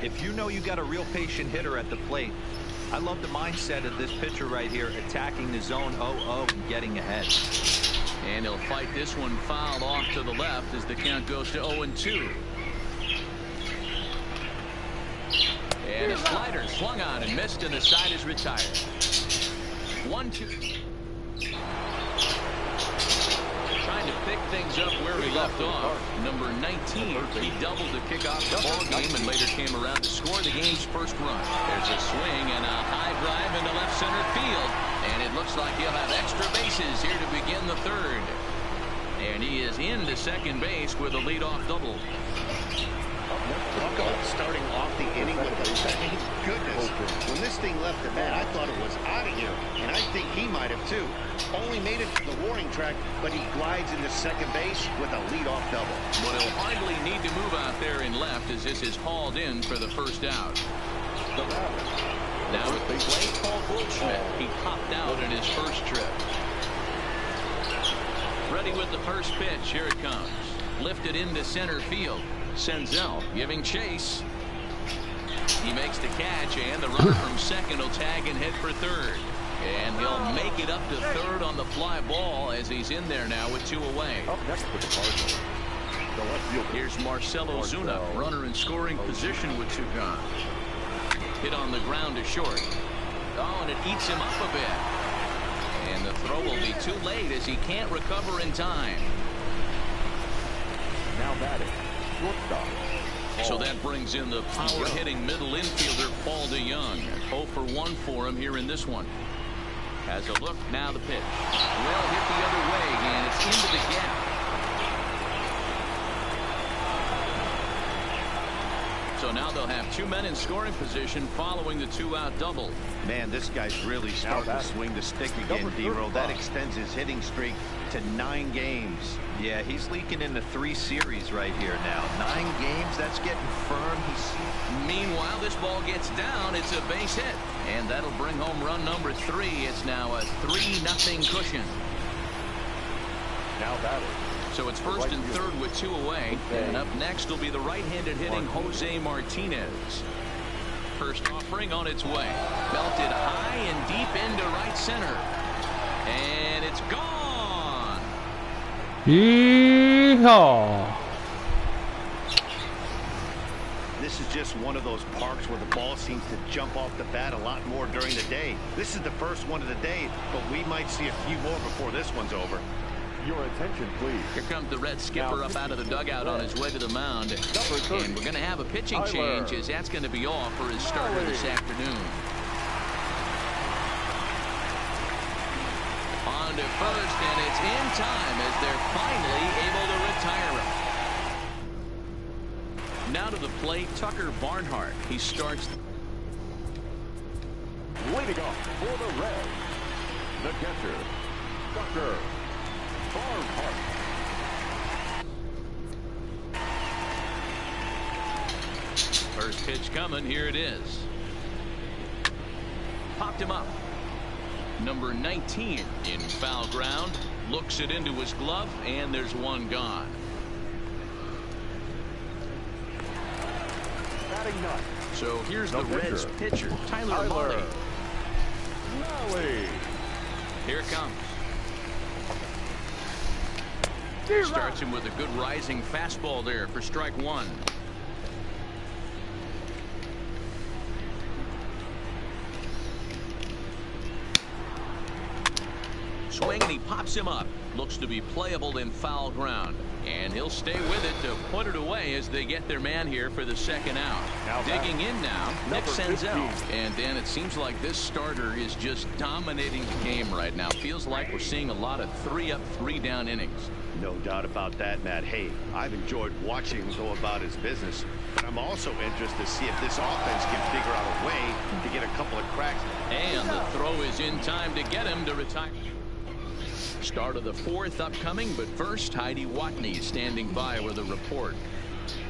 C: If you know you got a real patient hitter at the plate, I love the mindset of this pitcher right here, attacking the zone 0-0 and getting ahead.
A: And he'll fight this one fouled off to the left as the count goes to 0-2. And a slider swung on and missed, and the side is retired. 1-2. Trying to pick things up where he left off. Number 19, he doubled to kick off the ball game and later came around to score the game's first run. There's a swing and a high drive into left center field, and it looks like he'll have extra bases here to begin the 3rd. And he is into second base with a leadoff double.
B: Talk about starting off the inning with a thank goodness. When this thing left the bat, I thought it was out of here, and I think he might have too. Only made it to the warning track, but he glides into second base with a leadoff double.
A: But he'll hardly need to move out there in left as this is hauled in for the first out. Now at the plate, Paul Goldschmidt. He popped out in his first trip. Ready with the first pitch. Here it comes. Lifted into center field. Senzel giving chase. He makes the catch, and the runner from second will tag and head for third. And he'll make it up to third on the fly ball as he's in there now with 2 away.
D: Up next for the Cardinals, the left fielder.
A: Here's Marcelo Zuna, runner in scoring position with 2 gone. Hit on the ground to short. Oh, and it eats him up a bit. And the throw will be too late as he can't recover in time.
D: Now batting, shortstop.
A: So that brings in the power-hitting middle infielder, Paul DeYoung. 0 for 1 for him here in this one. Has a look, now the pitch. Well hit the other way, and it's into the gap. So now they'll have 2 men in scoring position following the 2-out double.
B: Man, this guy's really starting to swing the stick again, D-Roll. That extends his hitting streak to 9 games.
C: Yeah, he's leaking into 3 series right here now. 9 games, that's getting firm.
A: Meanwhile, this ball gets down. It's a base hit, and that'll bring home run number 3. It's now a 3-0 cushion.
D: Now batting.
A: So it's first and third with 2 away, and up next will be the right-handed hitting Jose Martinez. First offering on its way. Belted high and deep into right center. And it's gone.
F: Yeehaw.
B: This is just one of those parks where the ball seems to jump off the bat a lot more during the day. This is the first one of the day, but we might see a few more before this one's over.
D: Your attention, please.
A: Here comes the Red skipper up out of the dugout on his way to the mound. And we're going to have a pitching change as that's going to be off for his starter this afternoon. On to first, and it's in time as they're finally able to retire him. Now to the plate, Tucker Barnhart. He starts.
D: Leading off for the Reds, the catcher, Tucker Barnhart.
A: First pitch coming. Here it is. Popped him up. Number 19 in foul ground. Looks it into his glove, and there's one gone. So here's the Reds pitcher, Tyler Mahle. Here it comes. Starts him with a good rising fastball there for strike one. Swing, and he pops him up. Looks to be playable in foul ground. And he'll stay with it to put it away as they get their man here for the second out. Digging in now, Nick Senzel. And Dan, it seems like this starter is just dominating the game right now. Feels like we're seeing a lot of 3-up, 3-down innings.
B: No doubt about that, Matt. Hey, I've enjoyed watching him go about his business, but I'm also interested to see if this offense can figure out a way to get a couple of cracks.
A: And the throw is in time to get him to retire. Start of the fourth upcoming, but first, Heidi Watney standing by with a report.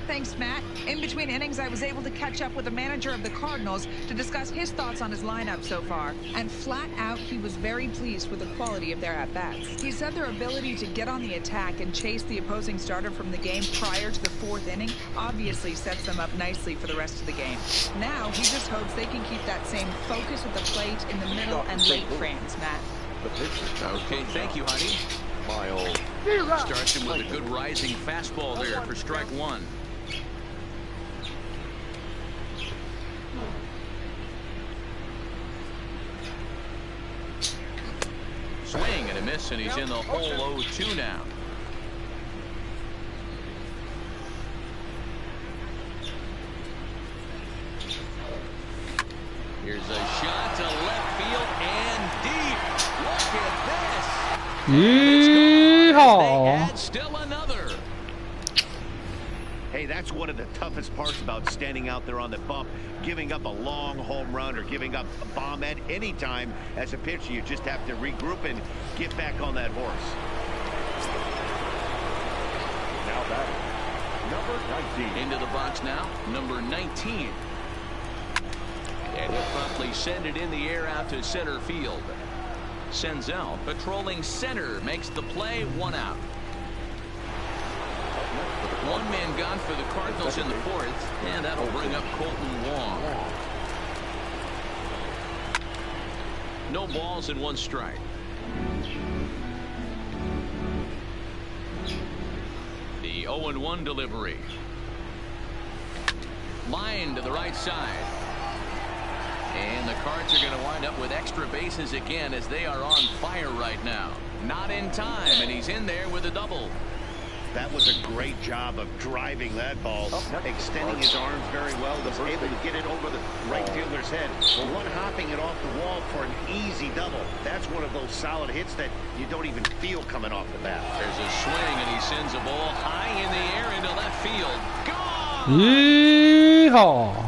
E: Thanks, Matt. In between innings, I was able to catch up with the manager of the Cardinals to discuss his thoughts on his lineup so far. And flat out, he was very pleased with the quality of their at-bats. He said their ability to get on the attack and chase the opposing starter from the game prior to the fourth inning obviously sets them up nicely for the rest of the game. Now, he just hopes they can keep that same focus at the plate in the middle and late frames, Matt.
A: Okay, thank you, Heidi. Starts him with a good rising fastball there for strike one. Swing and a miss, and he's in the hole 0-2 now. Here's a shot to left field and deep. Look at this.
F: Yeehaw!
A: Still another.
B: Hey, that's one of the toughest parts about standing out there on the bump. Giving up a long home run or giving up a bomb at any time as a pitcher. You just have to regroup and get back on that horse.
D: Now batting, number 19.
A: Into the box now, number 19. And he'll promptly send it in the air out to center field. Senzel patrolling center makes the play, one out. One man gone for the Cardinals in the fourth, and that'll bring up Colton Wong. No balls and one strike. The 0-1 delivery. Line to the right side. And the Cards are going to wind up with extra bases again as they are on fire right now. Not in time, and he's in there with a double.
B: That was a great job of driving that ball, extending his arms very well. Was able to get it over the right fielder's head. One hopping it off the wall for an easy double. That's one of those solid hits that you don't even feel coming off the bat.
A: There's a swing, and he sends a ball high in the air into left field. Gone!
F: Yeehaw!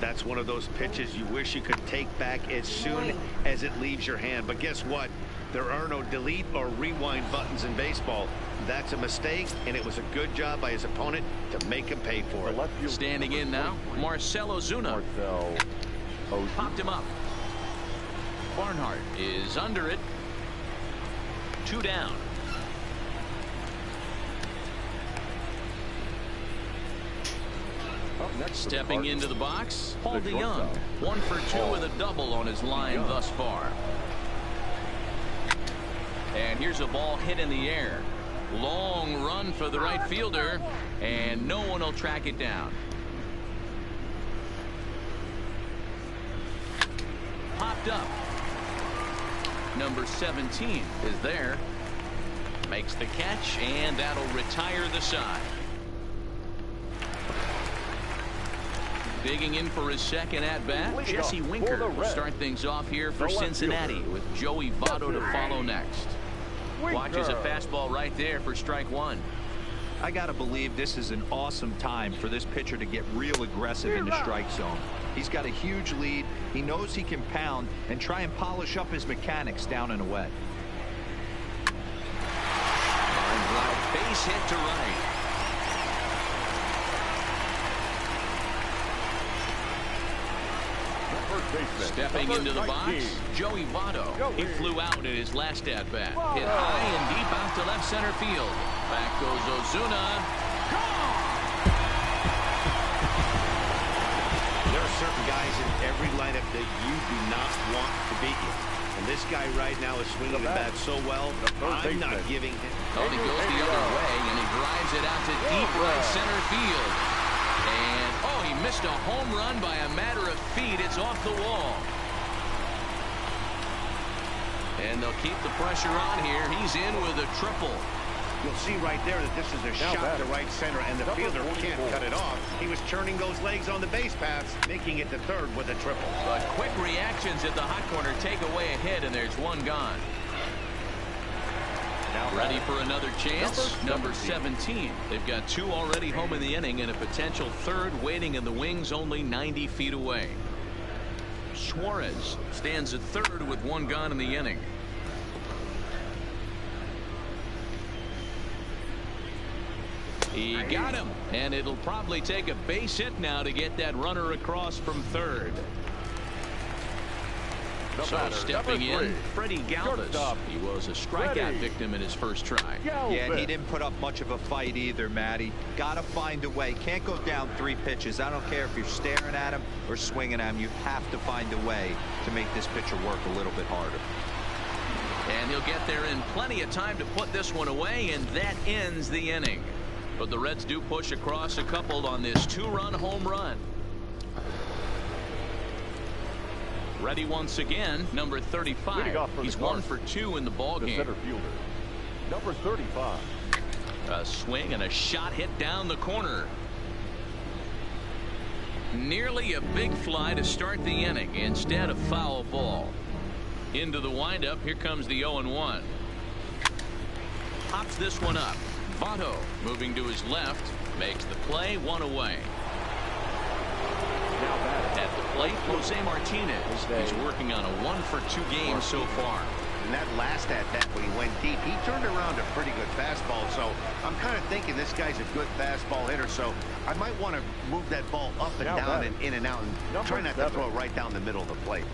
B: That's one of those pitches you wish you could take back as soon as it leaves your hand. But guess what? There are no delete or rewind buttons in baseball. That's a mistake, and it was a good job by his opponent to make him pay for it.
A: Standing in now, Marcell Ozuna. Popped him up. Barnhart is under it. 2 down. Stepping into the box, Paul DeYoung. 1 for 2 with a double on his line thus far. And here's a ball hit in the air. Long run for the right fielder, and no one will track it down. Popped up. Number 17 is there. Makes the catch, and that'll retire the side. Digging in for his second at-bat, Jesse Winker will start things off here for Cincinnati with Joey Votto to follow next. Watches a fastball right there for strike one.
C: I got to believe this is an awesome time for this pitcher to get real aggressive in the strike zone. He's got a huge lead. He knows he can pound and try and polish up his mechanics down and away.
A: Line drive, base hit to right.
D: baseman.
A: Stepping
D: Number
A: into the box,
D: 19.
A: Joey Votto. He
D: Joey.
A: flew out in his last at-bat. Hit high and deep out to left center field. Back goes Ozuna. Gone!
B: There are certain guys in every lineup that you do not want to beat you. And this guy right now is swinging the bat so well, I'm not giving him.
A: Oh, he goes the other way, and he drives it out to deep right center field. And, oh, he missed a home run by a matter of feet. It's off the wall. And they'll keep the pressure on here. He's in with a triple.
B: You'll see right there that this is a shot to right center, and the fielder can't cut it off. He was turning those legs on the base paths, making it to third with a triple.
A: But quick reactions at the hot corner take away a hit, and there's one gone. Now ready for another chance. Number 17. They've got 2 already home in the inning, and a potential third waiting in the wings only 90 feet away. Suarez stands at third with 1 gone in the inning. He got him, and it'll probably take a base hit now to get that runner across from third. So stepping in, Freddie Galvis. He was a strikeout victim in his first try.
C: Yeah, and he didn't put up much of a fight either, Matty. Got to find a way. Can't go down 3 pitches. I don't care if you're staring at him or swinging at him. You have to find a way to make this pitcher work a little bit harder.
A: And he'll get there in plenty of time to put this one away, and that ends the inning. But the Reds do push across a couple on this 2-run home run. Ready once again, number 35. He's 1 for 2 in the ball game.
D: Center fielder, number 35.
A: A swing and a shot hit down the corner. Nearly a big fly to start the inning. Instead, a foul ball. Into the windup. Here comes the 0-1. Pops this one up. Votto moving to his left, makes the play, 1 away. At the plate, Jose Martinez. He's working on a 1 for 2 game so far.
B: And that last at-bat when he went deep, he turned around a pretty good fastball. So I'm kind of thinking this guy's a good fastball hitter. So I might want to move that ball up and down and in and out and try not to throw it right down the middle of the plate.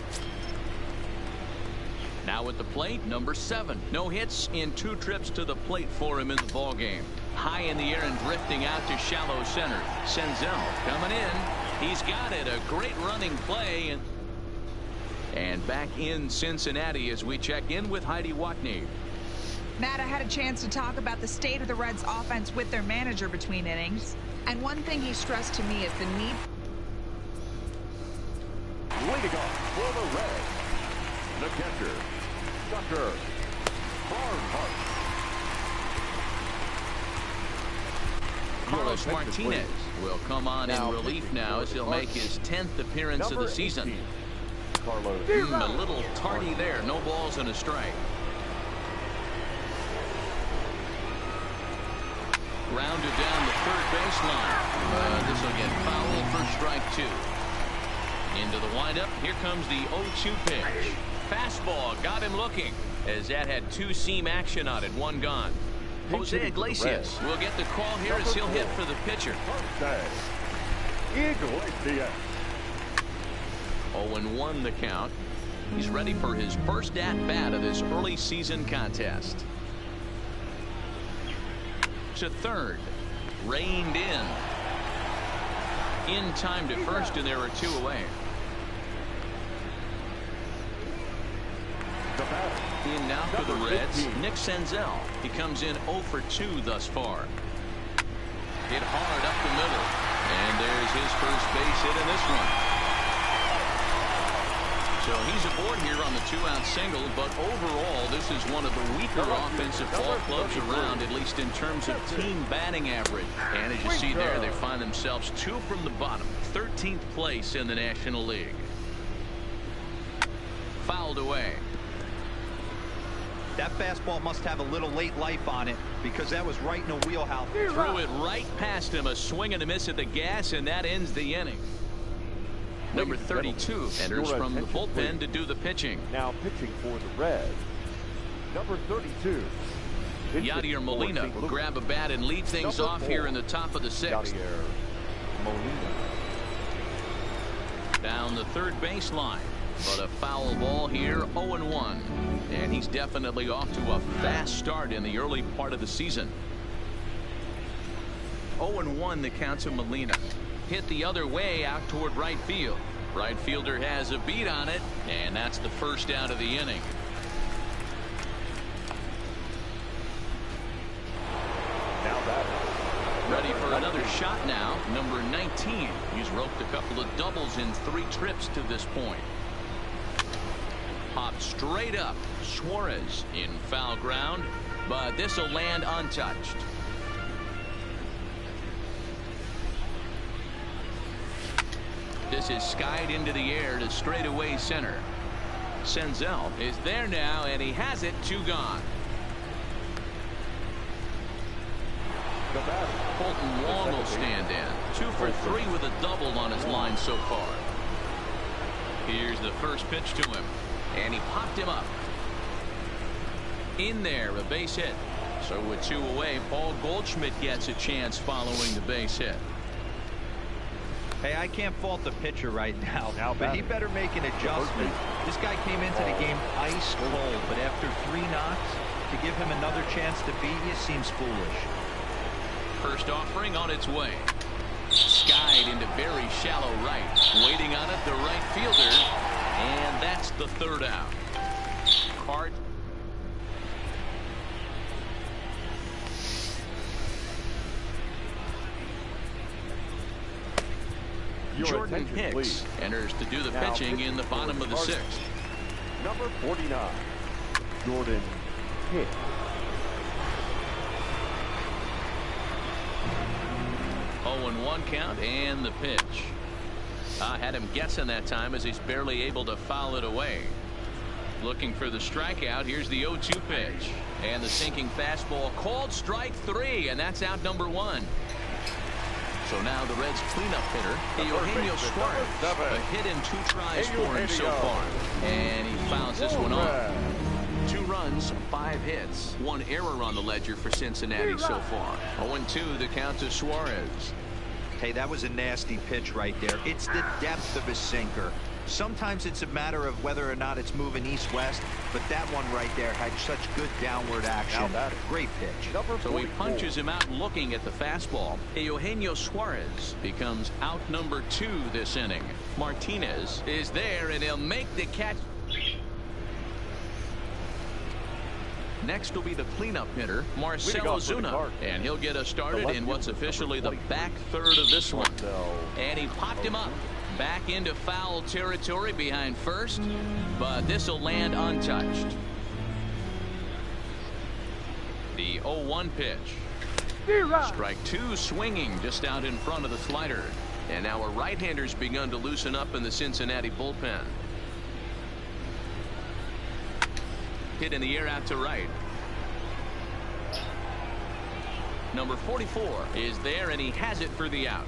A: Now at the plate, number 7. No hits in 2 trips to the plate for him in the ball game. High in the air and drifting out to shallow center. Senzel coming in. He's got it. A great running play. And back in Cincinnati as we check in with Heidi Watney.
E: Matt, I had a chance to talk about the state of the Reds offense with their manager between innings. And one thing he stressed to me is the need.
D: Leading off for the Reds, the catcher, Dr. Barnhart.
A: Carlos Martinez will come on in relief now as he'll make his 10th appearance of the season. A little tardy there. No balls and a strike. Grounded down the third baseline. This will get fouled for strike 2. Into the windup. Here comes the 0-2 pitch. Fastball got him looking as that had 2-seam action on it. 1 gone. Jose Iglesias will get the call here as he'll hit for the pitcher. 0-1 the count. He's ready for his first at-bat of this early season contest. To third. Reined in. In time to first, and there are 2 away. In now for the Reds, Nick Senzel. He comes in 0 for 2 thus far. Hit hard up the middle. And there's his first base hit in this one. So he's aboard here on the 2-out single, but overall this is one of the weaker offensive ball clubs around, at least in terms of team batting average. And as you see there, they find themselves 2 from the bottom, 13th place in the National League. Fouled away.
C: That fastball must have a little late life on it because that was right in the wheelhouse.
A: Threw it right past him. A swing and a miss at the gas, and that ends the inning. Number 32 enters from the bullpen to do the pitching.
D: Now pitching for the Reds, number 32.
A: Yadier Molina will grab a bat and lead things off here in the top of the 6th. down the third baseline. But a foul ball here, 0-1. And he's definitely off to a fast start in the early part of the season. 0-1 the count to Molina. Hit the other way out toward right field. Right fielder has a beat on it, and that's the first out of the inning.
D: Now that.
A: Ready for another shot now. Number 19. He's roped a couple of doubles in 3 trips to this point. Popped straight up. Suarez in foul ground, but this will land untouched. This is skied into the air to straightaway center. Senzel is there now, and he has it. 2 gone. Colton Wong will stand in. 2 for 3 with a double on his line so far. Here's the first pitch to him, and he popped him up. In there, a base hit. So with 2 away, Paul Goldschmidt gets a chance following the base hit.
C: Hey, I can't fault the pitcher right now, but he better make an adjustment. This guy came into the game ice cold, but after 3 knocks, to give him another chance to beat you seems foolish.
A: First offering on its way. Skied into very shallow right. Waiting on it, the right fielder. And that's the 3rd out. Cart. Jordan Hicks enters to do the pitching in the bottom of the 6th.
D: Number 49, Jordan Hicks.
A: 0-1 count and the pitch. I had him guessing that time as he's barely able to foul it away. Looking for the strikeout. Here's the 0-2 pitch. And the sinking fastball called strike 3, and that's out number 1. So now the Reds cleanup hitter, Eugenio Suarez. A hit in 2 tries for him so far. And he fouls this one off. 2 runs, 5 hits. 1 error on the ledger for Cincinnati so far. 0-2 the count to Suarez.
C: Hey, that was a nasty pitch right there. It's the depth of his sinker. Sometimes it's a matter of whether or not it's moving east-west, but that one right there had such good downward action. Great pitch.
A: So he punches him out looking at the fastball. Eugenio Suarez becomes out number 2 this inning. Martinez is there, and he'll make the catch. Next will be the cleanup hitter, Marcell Ozuna, and he'll get us started in what's officially the back third of this one. And he popped him up. Back into foul territory behind first, but this will land untouched. The 0-1 pitch. Strike 2 swinging just out in front of the slider. And now a right-hander's begun to loosen up in the Cincinnati bullpen. Hit in the air out to right. Number 44 is there, and he has it for the out.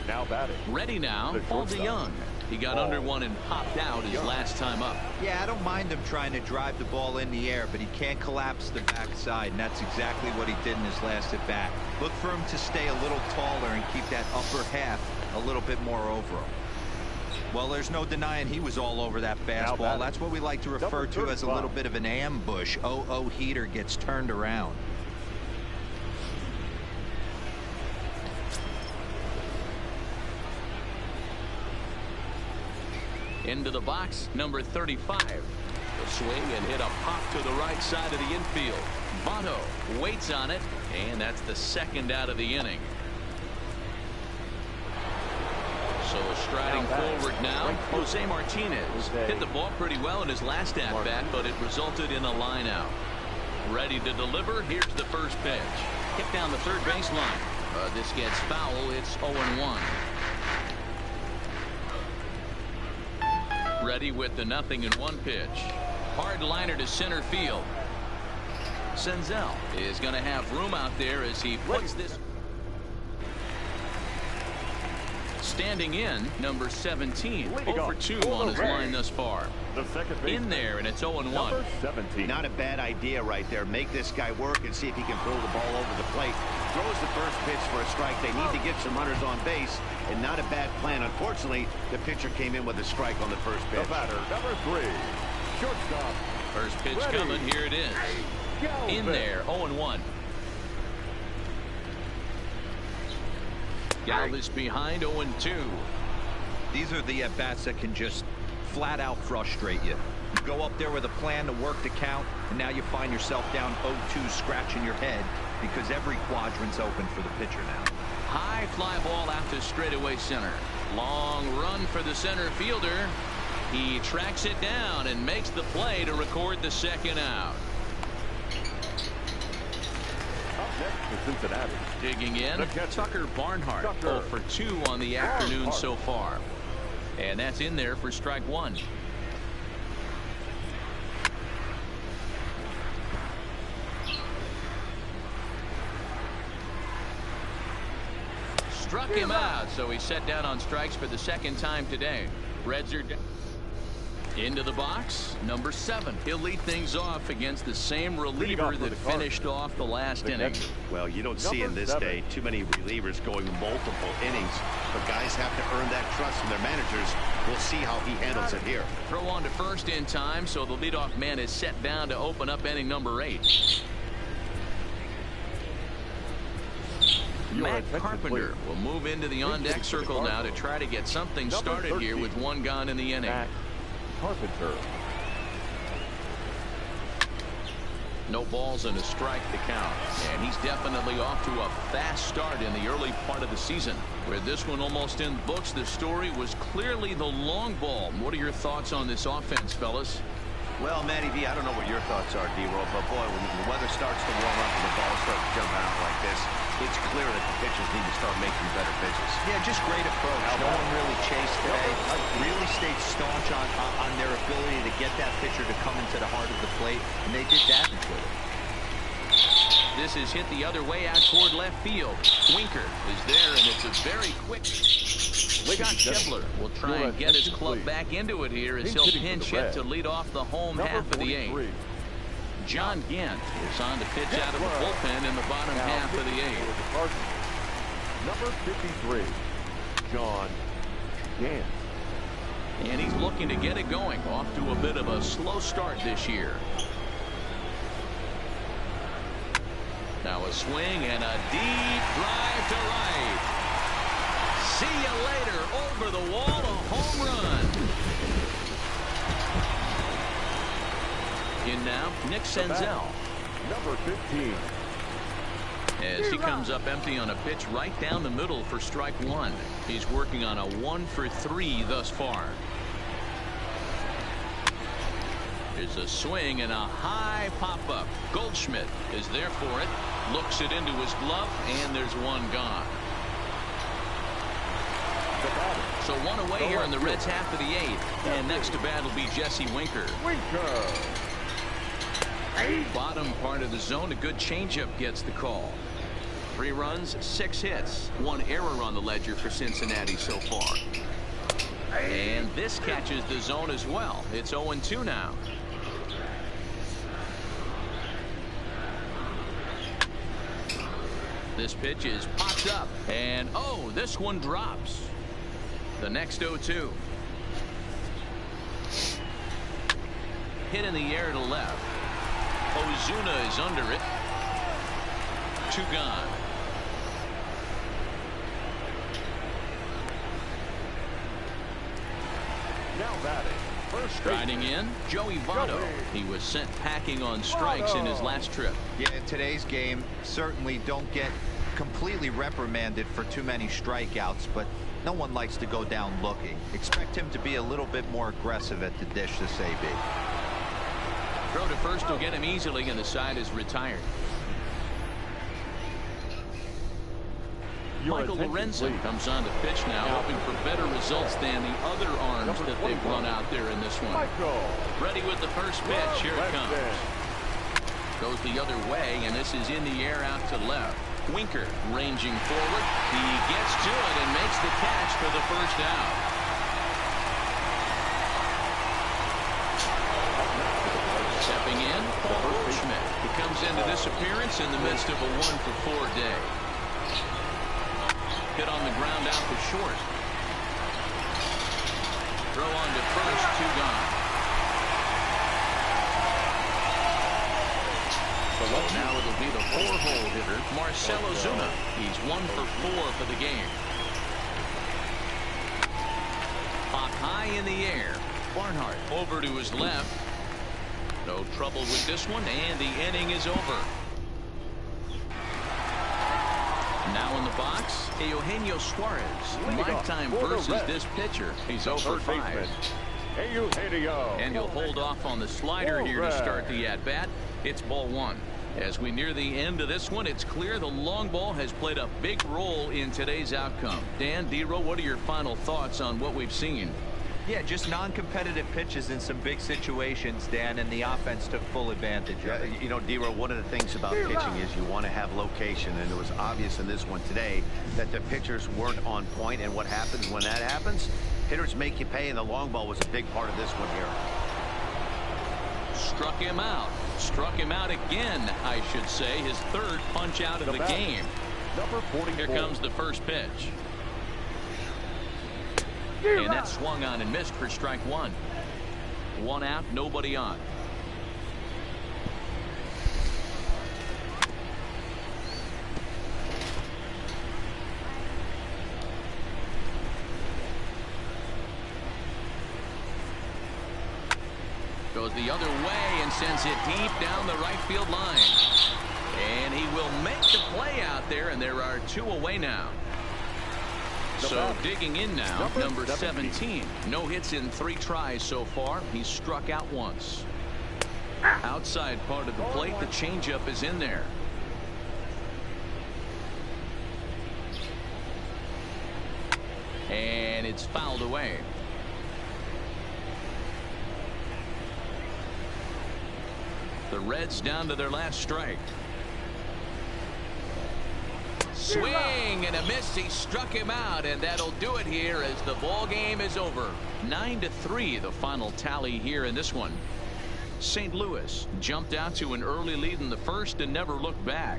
D: Now batting.
A: Ready now, Paul DeYoung. He got under one and popped out his last time up.
C: Yeah, I don't mind him trying to drive the ball in the air, but he can't collapse the backside, and that's exactly what he did in his last at bat. Look for him to stay a little taller and keep that upper half a little bit more over him. Well, there's no denying he was all over that fastball. That's what we like to refer to as a little bit of an ambush. 0-0 heater gets turned around.
A: Into the box, number 35. The swing and hit a pop to the right side of the infield. Votto waits on it, and that's the 2nd out of the inning. So striding forward now, Jose Martinez hit the ball pretty well in his last at-bat, but it resulted in a line out. Ready to deliver. Here's the first pitch. Hit down the third baseline. This gets foul. It's 0-1. Ready with the 0-1 pitch. Hard liner to center field. Senzel is going to have room out there as he puts this. Standing in, number 17.
D: Leading
A: 0 for
D: off
A: 2
D: for
A: on
D: the
A: his
D: Rays,
A: line thus far.
D: the second baseman,
A: In there, and it's 0-1.
D: number 17.
B: Not a bad idea right there. Make this guy work and see if he can throw the ball over the plate. Throws the first pitch for a strike. They need to get some runners on base, and not a bad plan. Unfortunately, the pitcher came in with a strike on the first pitch.
D: The batter, number 3, shortstop.
A: First pitch
D: Ready.
A: coming. Here it is. In there, 0-1. Galvis behind, 0-2.
C: These are the at-bats that can just flat out frustrate you. You go up there with a plan to work the count, and now you find yourself down 0-2, scratching your head because every quadrant's open for the pitcher now.
A: High fly ball out to straightaway center. Long run for the center fielder. He tracks it down and makes the play to record the second out.
D: Up next for Cincinnati.
A: Digging in,
D: The catcher,
A: Tucker Barnhart.
D: Tucker
A: 0 for 2 on the afternoon
D: Barnhart.
A: so far. And that's in there for strike 1. Struck him out, so he's set down on strikes for the second time today. Reds are down. Into the box, number 7. He'll lead things off against the same reliever that finished off the last inning.
B: Well, you don't see in this day too many relievers going multiple innings, but guys have to earn that trust from their managers. We'll see how he handles it here.
A: Throw on to first in time, so the leadoff man is set down to open up inning number 8. Matt Carpenter will move into the on-deck circle now to try to get something started here with 1 gone in the inning.
D: Matt Carpenter.
A: No balls and a strike to count. And he's definitely off to a fast start in the early part of the season. With this one almost in the books, the story was clearly the long ball. What are your thoughts on this offense, fellas?
B: Well, Matty V, I don't know what your thoughts are, D-Roll, but boy, when the weather starts to warm up and the ball starts jumping out like this, it's clear that the pitchers need to start making better pitches.
C: Yeah, just great approach. No one really chased today. Really stayed staunch on their ability to get that pitcher to come into the heart of the plate, and they did that in Twitter.
A: This is hit the other way out toward left field. Winker is there, and it's a very quick. Scott Schebler will try and get his club back into it here as he'll pinch hit to lead off the home half of the 8th. John Gant is on to pitch out of the bullpen in the bottom half of the 8th.
D: Number 53, John Gant.
A: And he's looking to get it going. Off to a bit of a slow start this year. Now a swing and a deep drive to right. See you later. Over the wall, a home run. In now, Nick Senzel.
D: Number 15.
A: As he comes up empty on a pitch right down the middle for strike 1. He's working on a 1 for 3 thus far. There's a swing and a high pop-up. Goldschmidt is there for it. Looks it into his glove, and there's 1 gone. So 1 away here in the Reds half of the 8th. And next to bat will be Jesse Winker. Bottom part of the zone, a good changeup gets the call. 3 runs, 6 hits, 1 error on the ledger for Cincinnati so far. And this catches the zone as well. It's 0-2 now. This pitch is popped up, and oh, this one drops. The next 0-2. Hit in the air to left. Ozuna is under it. 2 gone.
D: Now batting. First
A: Striding in, Joey Votto. He was sent packing on strikes in his last trip.
C: Yeah, in today's game, certainly don't get completely reprimanded for too many strikeouts, but no one likes to go down looking. Expect him to be a little bit more aggressive at the dish this AB.
A: Throw to first will get him easily, and the side is retired. Michael Lorenzen comes on to pitch now, hoping for better results than the other arms that they've run out there in this one. Ready with the first pitch. Here it comes. Goes the other way, and this is in the air out to left. Winker ranging forward. He gets to it and makes the catch for the first out. Stepping in, Paul Goldschmidt. He comes into this appearance in the midst of a 1-for-4 day. Hit on the ground out to short. Throw on to first, 2 gone. Now it'll be the 4-hole hitter, Marcell Ozuna. He's 1-for-4 for the game. Hawk high in the air. Barnhart over to his left. No trouble with this one, and the inning is over. Now in the box, Eugenio Suarez. Lifetime versus this pitcher. He's 0-for-5. And he'll hold off on the slider here to start the at-bat. It's ball 1. As we near the end of this one, it's clear the long ball has played a big role in today's outcome. Dan, D-Row, what are your final thoughts on what we've seen?
C: Yeah, just non-competitive pitches in some big situations, Dan, and the offense took full advantage of it.
B: You know, D-Row, one of the things about pitching is you want to have location, and it was obvious in this one today that the pitchers weren't on point, and what happens when that happens? Hitters make you pay, and the long ball was a big part of this one here.
A: Struck him out. Struck him out again, I should say. His 3rd punch out of the game.
D: Number 44.
A: Here comes the first pitch. And that swung on and missed for strike 1. 1 out, nobody on. Goes the other way and sends it deep down the right field line. And he will make the play out there, and there are 2 away now. So digging in now, number 17. No hits in 3 tries so far. He's struck out once. Outside part of the plate, the changeup is in there. And it's fouled away. The Reds down to their last strike. Swing and a miss. He struck him out, and that'll do it here as the ball game is over. 9-3 the final tally here in this one. St. Louis jumped out to an early lead in the first and never looked back.